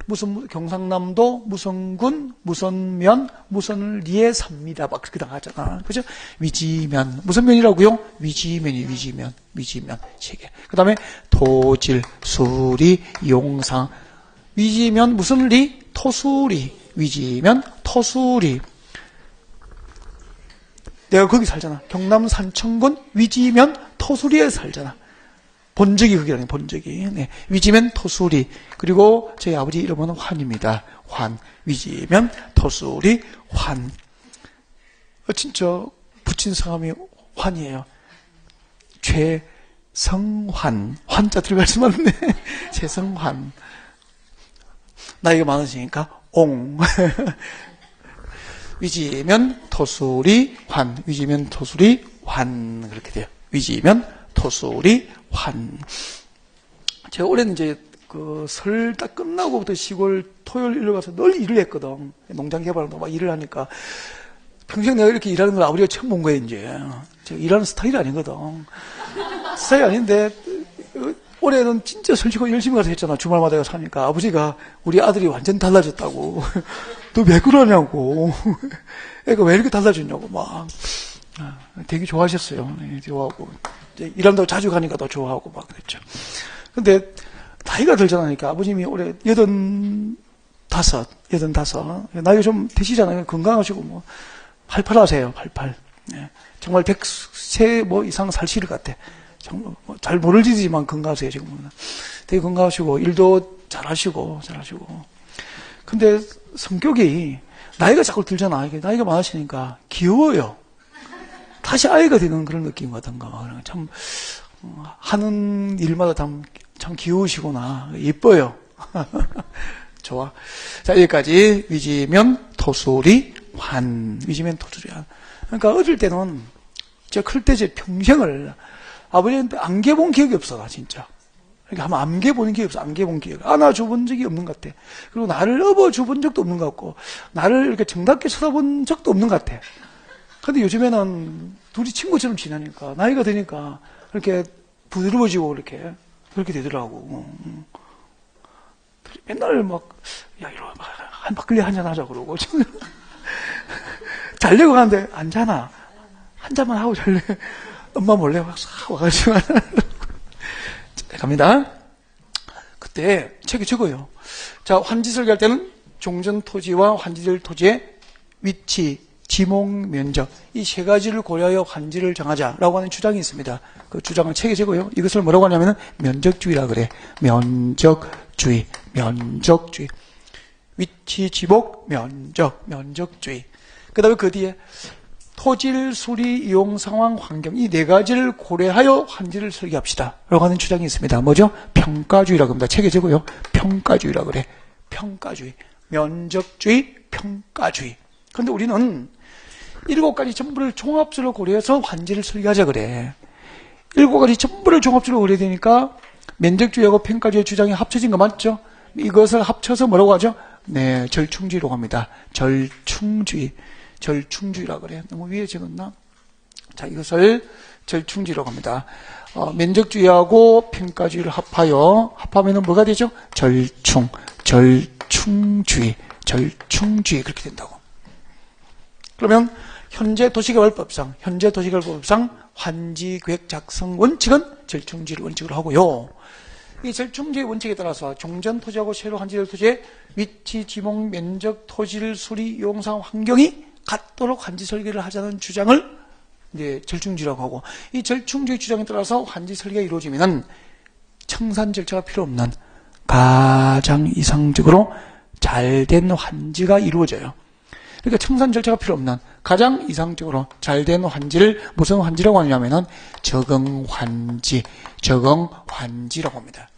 [SPEAKER 1] 무슨 경상남도 무슨군 무슨면 무슨리에 삽니다. 막 그렇게 나가잖아. 그죠? 위지면 무슨 면이라고요? 위지면이 위지면 3개. 그다음에 토질 수리 용상 위지면 무슨 리? 토수리 위지면 토수리. 내가 거기 살잖아. 경남 산청군 위지면 토수리에 살잖아. 본적이 그게라니 본적이. 네. 위지면 토수리. 그리고 저희 아버지 이름은 환입니다. 환. 위지면 토수리 환. 진짜 붙인 성함이 환이에요. 최성환. 환자 들어갈 수 맞네. 최성환. 나이가 많으시니까 옹. 위지면 토수리 환. 위지면 토수리 환. 그렇게 돼요. 위지면 토수리 환. 제가 올해는 이제 그 설 딱 끝나고부터 시골 토요일 일로 가서 늘 일을 했거든. 농장 개발도 막 일을 하니까 평생 내가 이렇게 일하는 걸 아버지가 처음 본 거예요. 이제 제가 일하는 스타일이 아니거든. 스타일이 아닌데 올해는 진짜 설치고 열심히 가서 했잖아. 주말마다 가서 하니까 아버지가 우리 아들이 완전 달라졌다고. 너 왜 그러냐고. 애가 왜 이렇게 달라졌냐고 막 되게 좋아하셨어요. 좋아하고 일한다고 자주 가니까 더 좋아하고 막 그랬죠. 근데 나이가 들잖아니까 아버님이 올해 85 나이가 좀 되시잖아요. 건강하시고 뭐 88 하세요. 88. 네. 정말 100세 뭐 이상 사실 것 같아. 정말 잘 모르지만 건강하세요. 지금은 되게 건강하시고 일도 잘하시고. 근데 성격이 나이가 자꾸 들잖아. 이게 나이가 많으시니까 귀여워요. 다시 아이가 되는 그런 느낌 같은가. 참 하는 일마다 참 귀여우시구나. 예뻐요. 좋아. 자, 여기까지 위지면 토수리 환. 위지면 토수리 환. 그러니까 어릴 때는 제가 클 때 제 평생을 아버지한테 안겨본 기억이 없어. 나 진짜. 그러니까 한번 안겨보는 기억이 없어. 안겨본 기억. 안아줘본 적이 없는 것 같아. 그리고 나를 업어줘본 적도 없는 것 같고 나를 이렇게 정답게 쳐다본 적도 없는 것 같아. 근데 요즘에는 둘이 친구처럼 지내니까 나이가 드니까 이렇게 부드러워지고 그렇게 되더라고. 맨날 막 야 이리 와 한 막걸리 한잔 하자 그러고 자려고 하는데 안 자나 한 잔만 하고 잘래. 엄마 몰래 와가지고 갑니다. 그때 책에 적어요. 자, 환지 설계할 때는 종전 토지와 환지될 토지의 위치, 지목, 면적 이 3가지를 고려하여 환지를 정하자라고 하는 주장이 있습니다. 그 주장을 책에 적어요. 이것을 뭐라고 하냐면은 면적주의라 그래. 면적주의. 위치, 지목, 면적주의. 그 다음에 그 뒤에 토질, 수리, 이용, 상황, 환경 이 4가지를 고려하여 환지를 설계합시다 라고 하는 주장이 있습니다. 뭐죠? 평가주의라고 합니다. 책에 적어요. 평가주의라 그래. 평가주의. 면적주의, 평가주의. 그런데 우리는 7가지 전부를 종합적으로 고려해서 환지를 설계하자 그래. 7가지 전부를 종합적으로 고려해야 되니까 면적주의하고 평가주의 주장이 합쳐진 거 맞죠? 이것을 합쳐서 뭐라고 하죠? 네, 절충주의라고 합니다. 절충주의라 그래. 너무 위에 적었나? 자, 이것을 절충주의라고 합니다. 면적주의하고 평가주의를 합하면은 뭐가 되죠? 절충주의. 절충주의 그렇게 된다고. 그러면 현재 도시개발법상 환지계획 작성 원칙은 절충주의를 원칙으로 하고요. 이 절충주의 원칙에 따라서 종전토지하고 새로 환지될 토지의 위치, 지목, 면적, 토질, 수리, 이용상, 환경이 같도록 환지 설계를 하자는 주장을 절충주의라고 하고, 이 절충주의 주장에 따라서 환지 설계가 이루어지면은 청산 절차가 필요 없는 가장 이상적으로 잘된 환지가 이루어져요. 그러니까 청산 절차가 필요 없는 가장 이상적으로 잘된 환지를 무슨 환지라고 하냐면은 적응환지라고 합니다.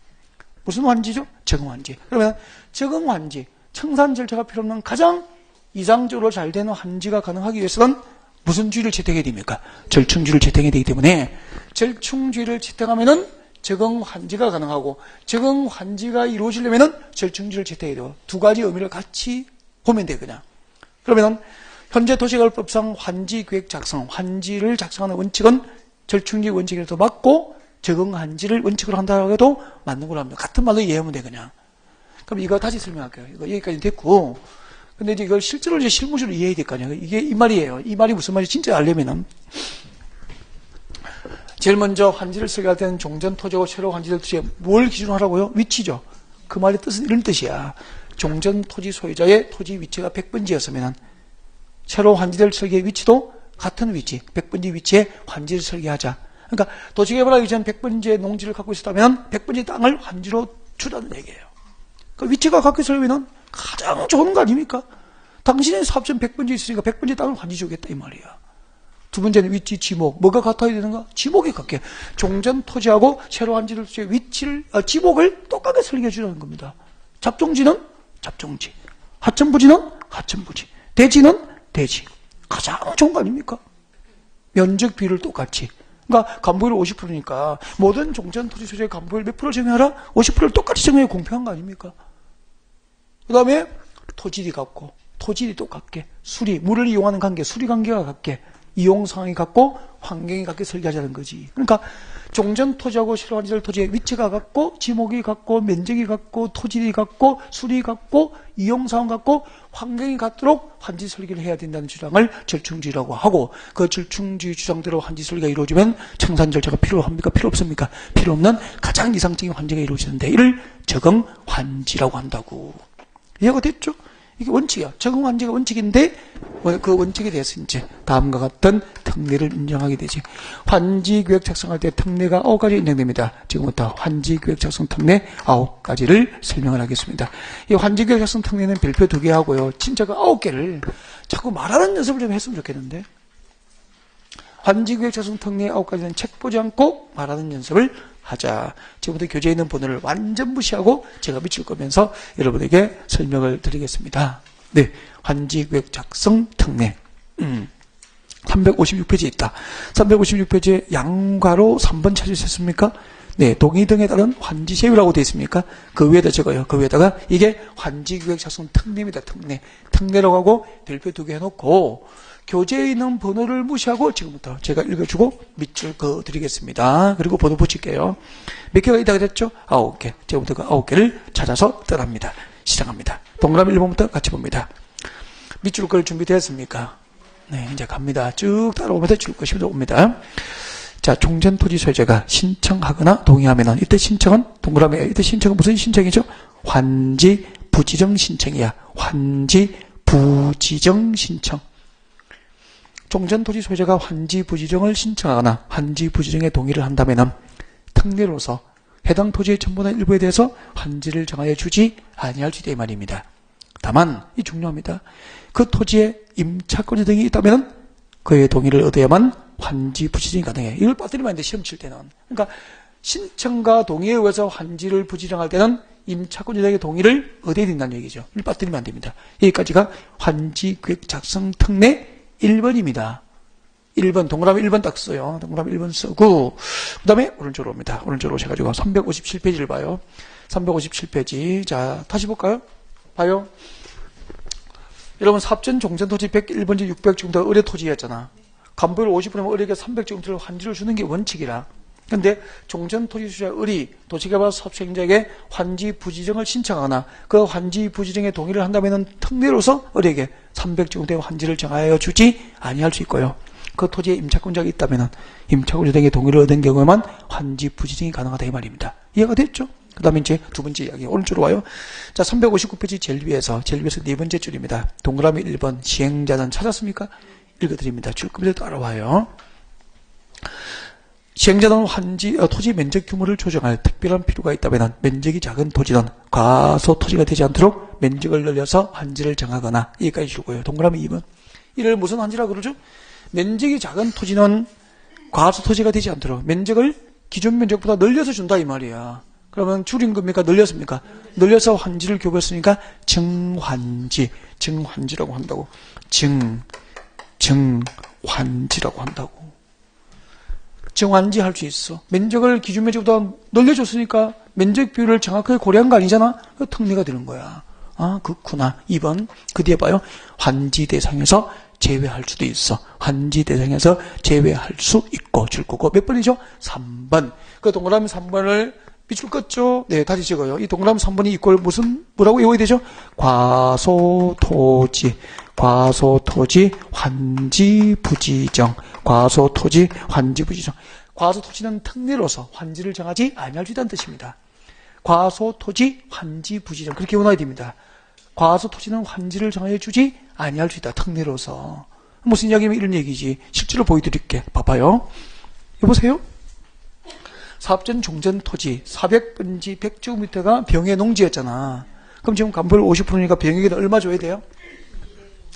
[SPEAKER 1] 무슨 환지죠? 적응환지. 그러면 적응환지, 청산 절차가 필요 없는 가장 이상적으로 잘된 환지가 가능하기 위해서는 무슨 주의를 채택해야 됩니까? 절충주의를 채택해야 되기 때문에 절충주의를 채택하면은 적응환지가 가능하고, 적응환지가 이루어지려면은 절충주의를 채택해야 돼요. 두 가지 의미를 같이 보면 돼요, 그냥. 그러면은 현재 도시개발법상 환지계획 작성, 환지를 작성하는 원칙은 절충주의 원칙에도 맞고 적응환지를 원칙으로 한다고 해도 맞는 걸로 합니다. 같은 말로 이해하면 돼, 그냥. 그럼 이거 다시 설명할게요. 이거 여기까지 됐고, 근데 이제 이걸 실제로 이제 실무적으로 이해해야 될 거 아니에요. 이게 이 말이에요. 이 말이 무슨 말인지 진짜 알려면은, 제일 먼저 환지를 설계할 때는 종전토지하고 새로 환지될 토지에 뭘 기준으로 하라고요? 위치죠. 그 말의 뜻은 이런 뜻이야. 종전토지 소유자의 토지 위치가 100번지였으면 새로 환지될 설계의 위치도 같은 위치, 100번지 위치에 환지를 설계하자. 그러니까 도시개발하기 전 100번지의 농지를 갖고 있었다면 100번지 땅을 환지로 주라는 얘기예요. 그 위치가 갖고 설계는 가장 좋은 거 아닙니까? 당신의 사업전 100번지 있으니까 100번지 땅을 환지 주겠다 이 말이야. 두 번째는 위치, 지목. 뭐가 같아야 되는가? 지목이 같게. 종전토지하고 새로 환지될 토지의 위치를, 지목을 똑같게 설계해 주라는 겁니다. 잡종지는 잡종지, 하천부지는 하천부지, 대지는 대지. 가장 좋은 거 아닙니까? 면적 비율을 똑같이. 그러니까 간부율 50%니까 모든 종전토지 소유의 간부율 몇 프로 정해하라? 50%를 똑같이 정해야 공평한 거 아닙니까? 그 다음에 토질이 같고, 토질이 똑같게, 수리, 물을 이용하는 관계, 수리 관계가 같게, 이용 상황이 같고 환경이 같게 설계하자는 거지. 그러니까 종전토지하고 새로 환지될 토지의 위치가 같고, 지목이 같고, 면적이 같고, 토질이 같고, 수리 같고, 이용 상황 같고, 환경이 같도록 환지 설계를 해야 된다는 주장을 절충주의라고 하고, 그 절충주의 주장대로 환지 설계가 이루어지면 청산 절차가 필요합니까? 필요 없습니까? 필요 없는 가장 이상적인 환지가 이루어지는데 이를 적응환지라고 한다고. 이해가 됐죠? 이게 원칙이야. 적응환지가 원칙인데 그 원칙에 대해서 이제 다음과 같은 특례를 인정하게 되지. 환지계획 작성할 때 특례가 9가지 인정됩니다. 지금부터 환지계획 작성 특례 9가지를 설명을 하겠습니다. 이 환지계획 작성 특례는 별표 2개 하고요. 진짜가 9개를 자꾸 말하는 연습을 좀 했으면 좋겠는데, 환지계획 작성 특례 9가지는 책 보지 않고 말하는 연습을 하자. 지금부터 교재에 있는 번호를 완전 무시하고 제가 밑줄 거면서 여러분에게 설명을 드리겠습니다. 네, 환지계획 작성 특례 356페이지에 있다. 356페이지에 양괄호 3번 찾으셨습니까? 네, 동의 등에 따른 환지세율이라고 되어 있습니까? 그 위에다 적어요. 그 위에다가 이게 환지계획 작성 특례입니다. 특례라고 하고 별표 2개 해놓고 교재에 있는 번호를 무시하고 지금부터 제가 읽어주고 밑줄 그어드리겠습니다. 그리고 번호 붙일게요. 몇 개가 있다고 그랬죠? 9개. 지금부터 그 9개를 찾아서 떠납니다. 시작합니다. 동그라미 1번부터 같이 봅니다. 밑줄 걸 준비되었습니까? 네, 이제 갑니다. 쭉 따라오면서 줄 것이 옵니다. 자, 종전토지 소유자가 신청하거나 동의하면은 이때 신청은 동그라미, 이때 신청은 무슨 신청이죠? 환지 부지정 신청이야. 환지 부지정 신청. 종전토지 소유자가 환지 부지정을 신청하거나 환지 부지정에 동의를 한다면은 특례로서 해당 토지의 전부나 일부에 대해서 환지를 정하여 주지 아니할 수 있다 이 말입니다. 다만 이 중요합니다. 그 토지에 임차권자 등이 있다면 그의 동의를 얻어야만 환지 부지정이 가능해. 이걸 빠뜨리면 안 돼, 시험 칠 때는. 그러니까 신청과 동의에 의해서 환지를 부지정할 때는 임차권자 등의 동의를 얻어야 된다는 얘기죠. 이걸 빠뜨리면 안 됩니다. 여기까지가 환지계획 작성 특례 1번입니다. 1번, 동그라미 1번 딱 써요. 동그라미 1번 쓰고, 그 다음에 오른쪽으로 옵니다. 오른쪽으로 오셔가지고 357페이지를 봐요. 357페이지. 자, 다시 볼까요? 봐요. 여러분, 삽전 종전토지 101번지 600제곱미터 의뢰토지였잖아. 간부율 50%면 의뢰가 300제곱미터를 환지를 주는 게 원칙이라. 근데 종전토지 소유자 을이 도시개발 사업 시행자에게 환지 부지정을 신청하거나 그 환지 부지정에 동의를 한다면은 특례로서 을에게 300제곱미터 환지를 정하여 주지 아니할 수 있고요. 그 토지에 임차권자가 있다면은 임차권자 등의 동의를 얻은 경우에만 환지 부지정이 가능하다 이 말입니다. 이해가 됐죠? 그 다음에 이제 두 번째 이야기 오른쪽으로 와요. 자, 359페이지 제일 위에서 네 번째 줄입니다. 동그라미 1번 시행자는 찾았습니까? 읽어드립니다. 줄거리를 따라와요. 시행자는 토지 면적 규모를 조정할 특별한 필요가 있다면 면적이 작은 토지는 과소 토지가 되지 않도록 면적을 늘려서 환지를 정하거나 여기까지 주고요. 동그라미 2번. 이를 무슨 환지라고 그러죠? 면적이 작은 토지는 과소 토지가 되지 않도록 면적을 기존 면적보다 늘려서 준다 이 말이야. 그러면 줄인 겁니까? 늘렸습니까? 늘려서 환지를 교부했으니까 증환지라고 한다고. 증환지라고 한다고. 증환지 할 수 있어. 면적을 기준 면적보다 늘려줬으니까 면적 비율을 정확하게 고려한 거 아니잖아? 그 특례가 되는 거야. 아, 그렇구나. 2번. 그 뒤에 봐요. 환지 대상에서 제외할 수도 있어. 환지 대상에서 제외할 수 있고 줄 거고. 몇 번이죠? 3번. 그 동그라미 3번을 밑줄 껐죠? 네, 다시 찍어요. 이 동그라미 3번이 이꼴 뭐라고 외워야 되죠? 과소토지 환지 부지정. 과소토지 환지 부지정. 과소토지는 특례로서 환지를 정하지 아니할 수 있다는 뜻입니다. 과소토지 환지 부지정. 그렇게 외워놔야 됩니다. 과소토지는 환지를 정하여 주지 아니할 수 있다. 특례로서. 무슨 이야기면 이런 얘기지. 실제로 보여드릴게. 봐봐요. 여보세요? 사업전 종전 토지 400번지 100제곱미터가 병의 농지였잖아. 그럼 지금 간벌 50%니까 병에게는 얼마 줘야 돼요?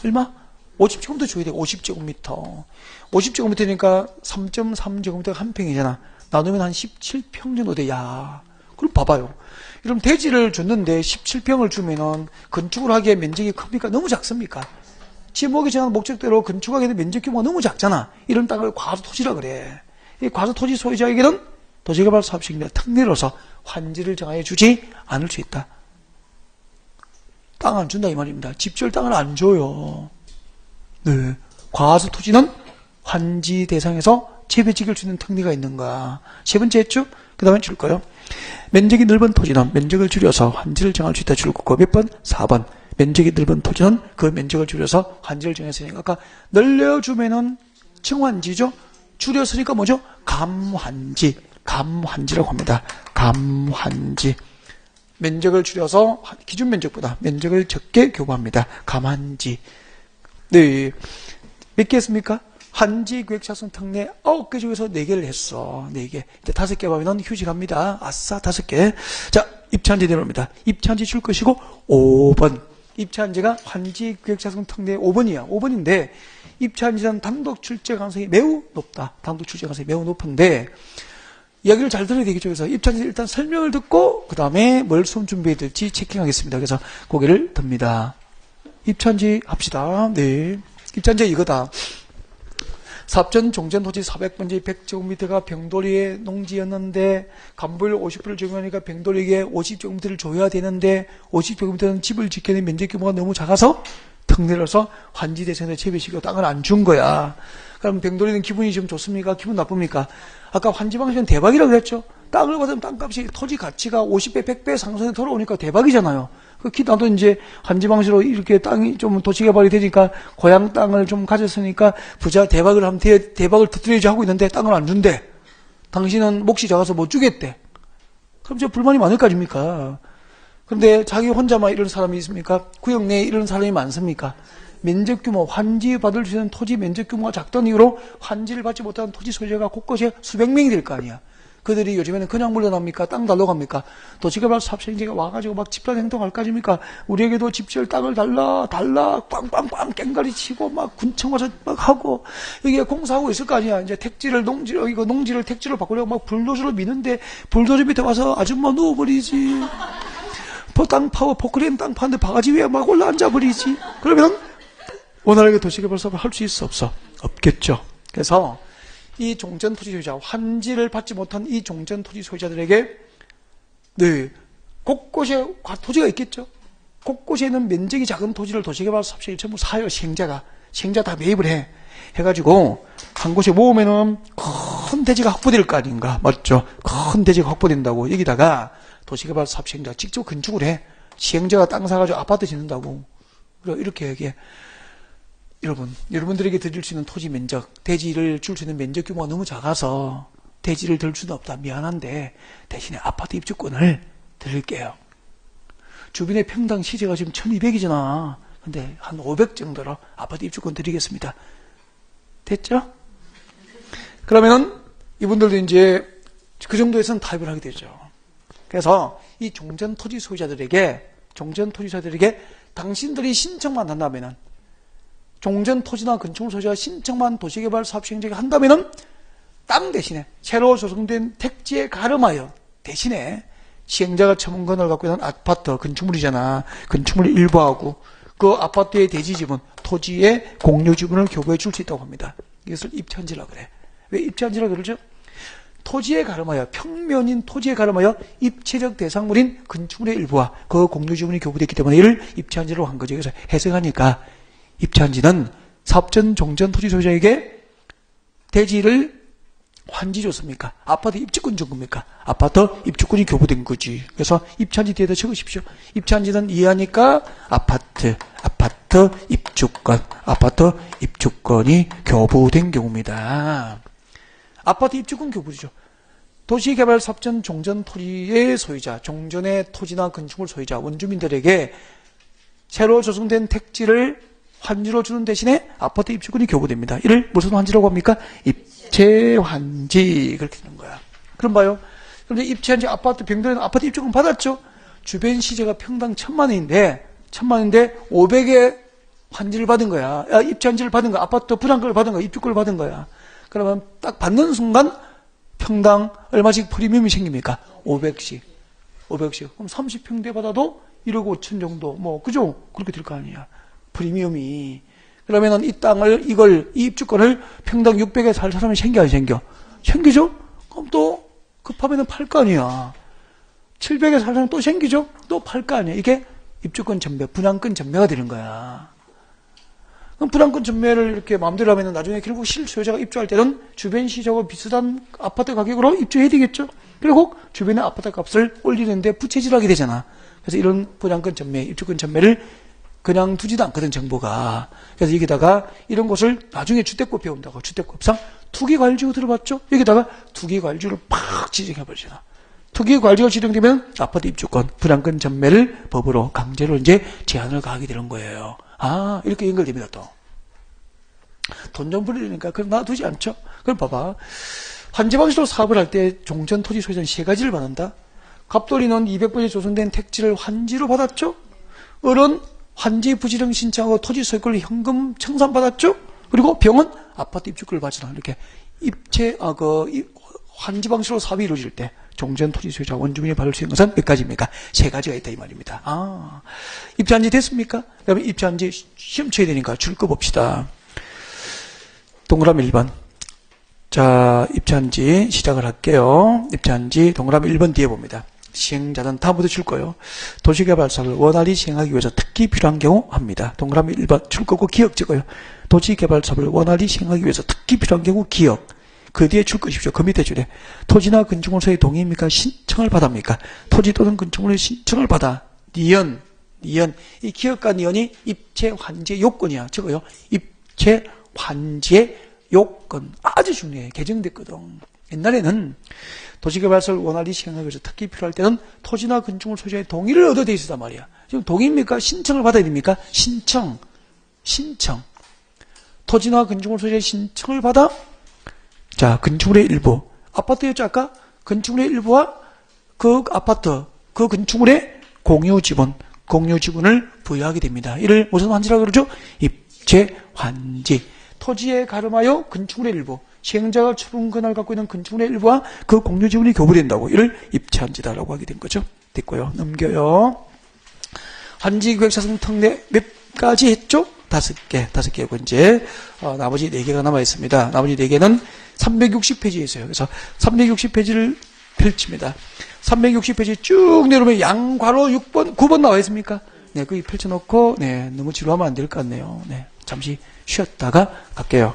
[SPEAKER 1] 얼마? 50제곱미터 줘야 돼. 50제곱미터. 50제곱미터니까 3.3제곱미터가 한 평이잖아. 나누면 한 17평 정도 돼. 야, 그럼 봐봐요. 그럼 대지를 줬는데 17평을 주면은 건축을 하기에 면적이 큽니까? 너무 작습니까? 지목이 정한 목적대로 건축하기에는 면적 규모가 너무 작잖아. 이런 땅을 과소토지라 그래. 이 과소토지 소유자에게는 도시개발 사업 시행자 특례로서 환지를 정하여 주지 않을 수 있다. 땅 안 준다 이 말입니다. 집지을 땅을 안 줘요. 네. 과소 토지는 환지 대상에서 재배지길 수 있는 특례가 있는가. 세 번째 했죠? 그 다음에 줄 거예요. 면적이 넓은 토지는 면적을 줄여서 환지를 정할 수 있다 줄 거고 몇 번? 4번. 면적이 넓은 토지는 그 면적을 줄여서 환지를 정했으니까 아까 늘려주면은 증환지죠? 줄였으니까 뭐죠? 감환지라고 합니다. 감환지. 면적을 줄여서 기준 면적보다 면적을 적게 교부합니다. 감환지. 네. 몇 개 했습니까? 환지 계획작성 특례 9개 중에서 4개를 했어. 4개. 이제 5개 하면 휴직합니다. 아싸, 5개. 자, 입차한지 내려옵니다. 입차한지 줄 것이고 5번. 입차한지가 환지 계획작성 특례 5번이야. 5번인데 입차한지는 단독 출제 가능성이 매우 높다. 단독 출제 가능성이 매우 높은데 이야기를 잘 들어야 되겠죠. 그래서 입차한지 일단 설명을 듣고 그 다음에 뭘 수험 준비해야 될지 체킹하겠습니다. 그래서 고개를 듭니다. 입차한지 합시다. 네. 입차한지 이거다. 사업전 종전 토지 400번지 100제곱미터가 병돌이의 농지였는데 간부율 50%를 적용하니까 병돌이에게 50제곱미터를 줘야 되는데 50제곱미터는 집을 짓게 면적 규모가 너무 작아서 특례로서 환지 대상에 재배시키고 땅을 안 준 거야. 그럼 병돌이는 기분이 좀 좋습니까? 기분 나쁩니까? 아까 환지 방식은 대박이라고 그랬죠? 땅을 받으면 땅값이 토지 가치가 50배, 100배 상승해 돌아오니까 대박이잖아요. 나도 이제 환지 방식으로 이렇게 땅이 좀 도시 개발이 되니까 고향 땅을 좀 가졌으니까 부자 대박을 하면 대박을 터뜨려야지 하고 있는데 땅을 안 준대. 당신은 몫이 작아서 못 주겠대. 그럼 저 불만이 많을 거 아닙니까? 근데 자기 혼자만 이런 사람이 있습니까? 구역 내에 이런 사람이 많습니까? 면적 규모, 환지 받을 수 있는 토지 면적 규모가 작던 이유로 환지를 받지 못하는 토지 소유자가 곳곳에 수백 명이 될 거 아니야. 그들이 요즘에는 그냥 물러납니까? 땅 달러 갑니까? 도시개발 사업 시행자가 와가지고 막 집단 행동할 까집니까? 우리에게도 집지을 땅을 달라, 빵빵빵 깽가리 치고 막 군청 와서 막 하고 이게 공사하고 있을 거 아니야. 이제 농지를 택지로 바꾸려고 막 불도저로 미는데 불도저 밑에 와서 아줌마 누워버리지. 땅 파워 포크레인 땅 파는데 바가지 위에 막 올라 앉아버리지. 그러면 원활하게 도시개발 사업을 할 수 있어 없어? 없겠죠. 그래서 이 종전토지 소유자, 환지를 받지 못한 이 종전토지 소유자들에게 네 곳곳에 토지가 있겠죠. 곳곳에는 면적이 작은 토지를 도시개발 사업시에 전부 사요. 시행자 다 매입을 해가지고 한 곳에 모으면은 큰 대지가 확보될 거 아닌가. 맞죠? 큰 대지가 확보된다고. 여기다가 도시개발사업 시행자가 직접 건축을 해. 시행자가 땅 사가지고 아파트 짓는다고. 이렇게 얘기해. 여러분들에게 드릴 수 있는 토지 면적, 대지를 줄 수 있는 면적 규모가 너무 작아서 대지를 들 수는 없다. 미안한데 대신에 아파트 입주권을 드릴게요. 주변의 평당 시세가 지금 1200이잖아. 근데 한 500 정도로 아파트 입주권 드리겠습니다. 됐죠? 그러면은 이분들도 이제 그 정도에서는 타협을 하게 되죠. 그래서 이 종전 토지 소유자들에게 당신들이 신청만 한다면은, 종전 토지나 건축물 소유자가 신청만 도시개발 사업 시행자에게 한다면은 땅 대신에 새로 조성된 택지에 가름하여 대신에 시행자가 처분권을 갖고 있는 아파트 건축물이잖아. 건축물 일부하고 그 아파트의 대지 지분, 토지의 공유 지분을 교부해 줄 수 있다고 합니다. 이것을 입천지라고 그래. 왜 입천지라고 그러죠? 토지에 가름하여, 평면인 토지에 가름하여 입체적 대상물인 건축물의 일부와 그 공유 지분이 교부됐기 때문에 이를 입체한지로 한 거죠. 그래서 해석하니까 입체한지는 사업전 종전 토지 소유자에게 대지를 환지 줬습니까? 아파트 입주권 준 겁니까? 아파트 입주권이 교부된 거지. 그래서 입체한지 뒤에다 적으십시오. 입체한지는 이해하니까 아파트 입주권이 교부된 경우입니다. 아파트 입주권 교부죠. 도시개발사업전 종전 토지의 소유자, 종전의 토지나 건축물 소유자, 원주민들에게 새로 조성된 택지를 환지로 주는 대신에 아파트 입주권이 교부됩니다. 이를 무슨 환지라고 합니까? 입체환지. 그렇게 되는 거야. 그럼 봐요. 그런데 입체환지 아파트, 병동에는 아파트 입주권 받았죠? 주변 시세가 평당 1000만 원인데 500에 환지를 받은 거야. 입체환지를 받은 거야. 아파트 분양권을 받은 거야. 입주권을 받은 거야. 그러면 딱 받는 순간 평당 얼마씩 프리미엄이 생깁니까? 500씩. 그럼 30평대 받아도 1억 5천 정도. 그죠? 그렇게 될 거 아니야. 프리미엄이. 그러면은 이 입주권을 평당 600에 살 사람이 생겨, 안 생겨? 생기죠? 그럼 또 급하면은 팔 거 아니야. 700에 살 사람 또 생기죠? 또 팔 거 아니야. 이게 입주권 전매, 분양권 전매가 되는 거야. 그럼 분양권 전매를 이렇게 마음대로 하면은 나중에 결국 실소유자가 입주할 때는 주변 시세하고 비슷한 아파트 가격으로 입주해야 되겠죠? 그리고 주변의 아파트 값을 올리는데 부채질하게 되잖아. 그래서 이런 분양권 전매, 입주권 전매를 그냥 두지도 않거든, 정부가. 그래서 여기다가 이런 것을 나중에 주택법 배운다고. 주택법상 투기과일지구 들어봤죠? 여기다가 투기과일지구를 팍 지정해버리잖아. 투기과일지구가 지정되면 아파트 입주권, 분양권 전매를 법으로 강제로 이제 제한을 가하게 되는 거예요. 이렇게 연결됩니다, 또. 돈 좀 벌리니까 그럼 놔두지 않죠? 그럼 봐봐. 환지 방식으로 사업을 할 때 종전 토지 소유자는 세 가지를 받는다. 갑돌이는 200번에 조성된 택지를 환지로 받았죠? 을은 환지 부지령 신청하고 토지 소유권을 현금 청산받았죠? 그리고 병은 아파트 입주권을 받잖아. 이렇게 환지 방식으로 사업이 이루어질 때 종전 토지 소유자 원주민이 받을 수 있는 것은 몇 가지입니까? 세 가지가 있다, 이 말입니다. 입주한지 됐습니까? 여러분, 입주한지 시험 쳐야 되니까 줄 거 봅시다. 동그라미 1번. 자, 입주한지 시작을 할게요. 입주한지 동그라미 1번 뒤에 봅니다. 시행자는 다음부터 줄 거예요. 도시개발 사업을 원활히 시행하기 위해서 특히 필요한 경우 합니다. 동그라미 1번 줄 거고 기억 찍어요. 도시개발 사업을 원활히 시행하기 위해서 특히 필요한 경우 기억. 그 뒤에 줄 것이죠. 그 밑에 줄에 토지나 건축물 소유의 동의입니까? 신청을 받합니까? 토지 또는 건축물의 신청을 받아. 니은. 이 기억과 니은이 입체 환지의 요건이야. 적어요. 입체 환지의 요건. 아주 중요해. 개정됐거든. 옛날에는 도시개발사업을 원활히 시행하기 위해서 특히 필요할 때는 토지나 건축물 소유자의 동의를 얻어야 돼 있었단 말이야. 지금 동의입니까? 신청을 받아야 됩니까? 신청. 토지나 건축물 소유자의 신청을 받아. 자, 건축물의 일부. 아파트였죠, 아까? 건축물의 일부와 그 아파트, 그 건축물의 공유 지분을 부여하게 됩니다. 이를 무슨 환지라고 그러죠? 입체 환지. 토지에 가름하여 건축물의 일부. 시행자가 처분권을 갖고 있는 건축물의 일부와 그 공유 지분이 교부된다고. 이를 입체환지다라고 하게 된 거죠. 됐고요. 넘겨요. 환지계획 사성 특례 몇 가지 했죠? 5개고 이제 나머지 4개가 남아 있습니다. 나머지 4개는 360페이지에 있어요. 그래서 360페이지를 펼칩니다. 360페이지 쭉 내려오면 양괄호 6번, 9번 나와 있습니까? 네, 거기 펼쳐놓고, 네, 너무 지루하면 안 될 것 같네요. 네, 잠시 쉬었다가 갈게요.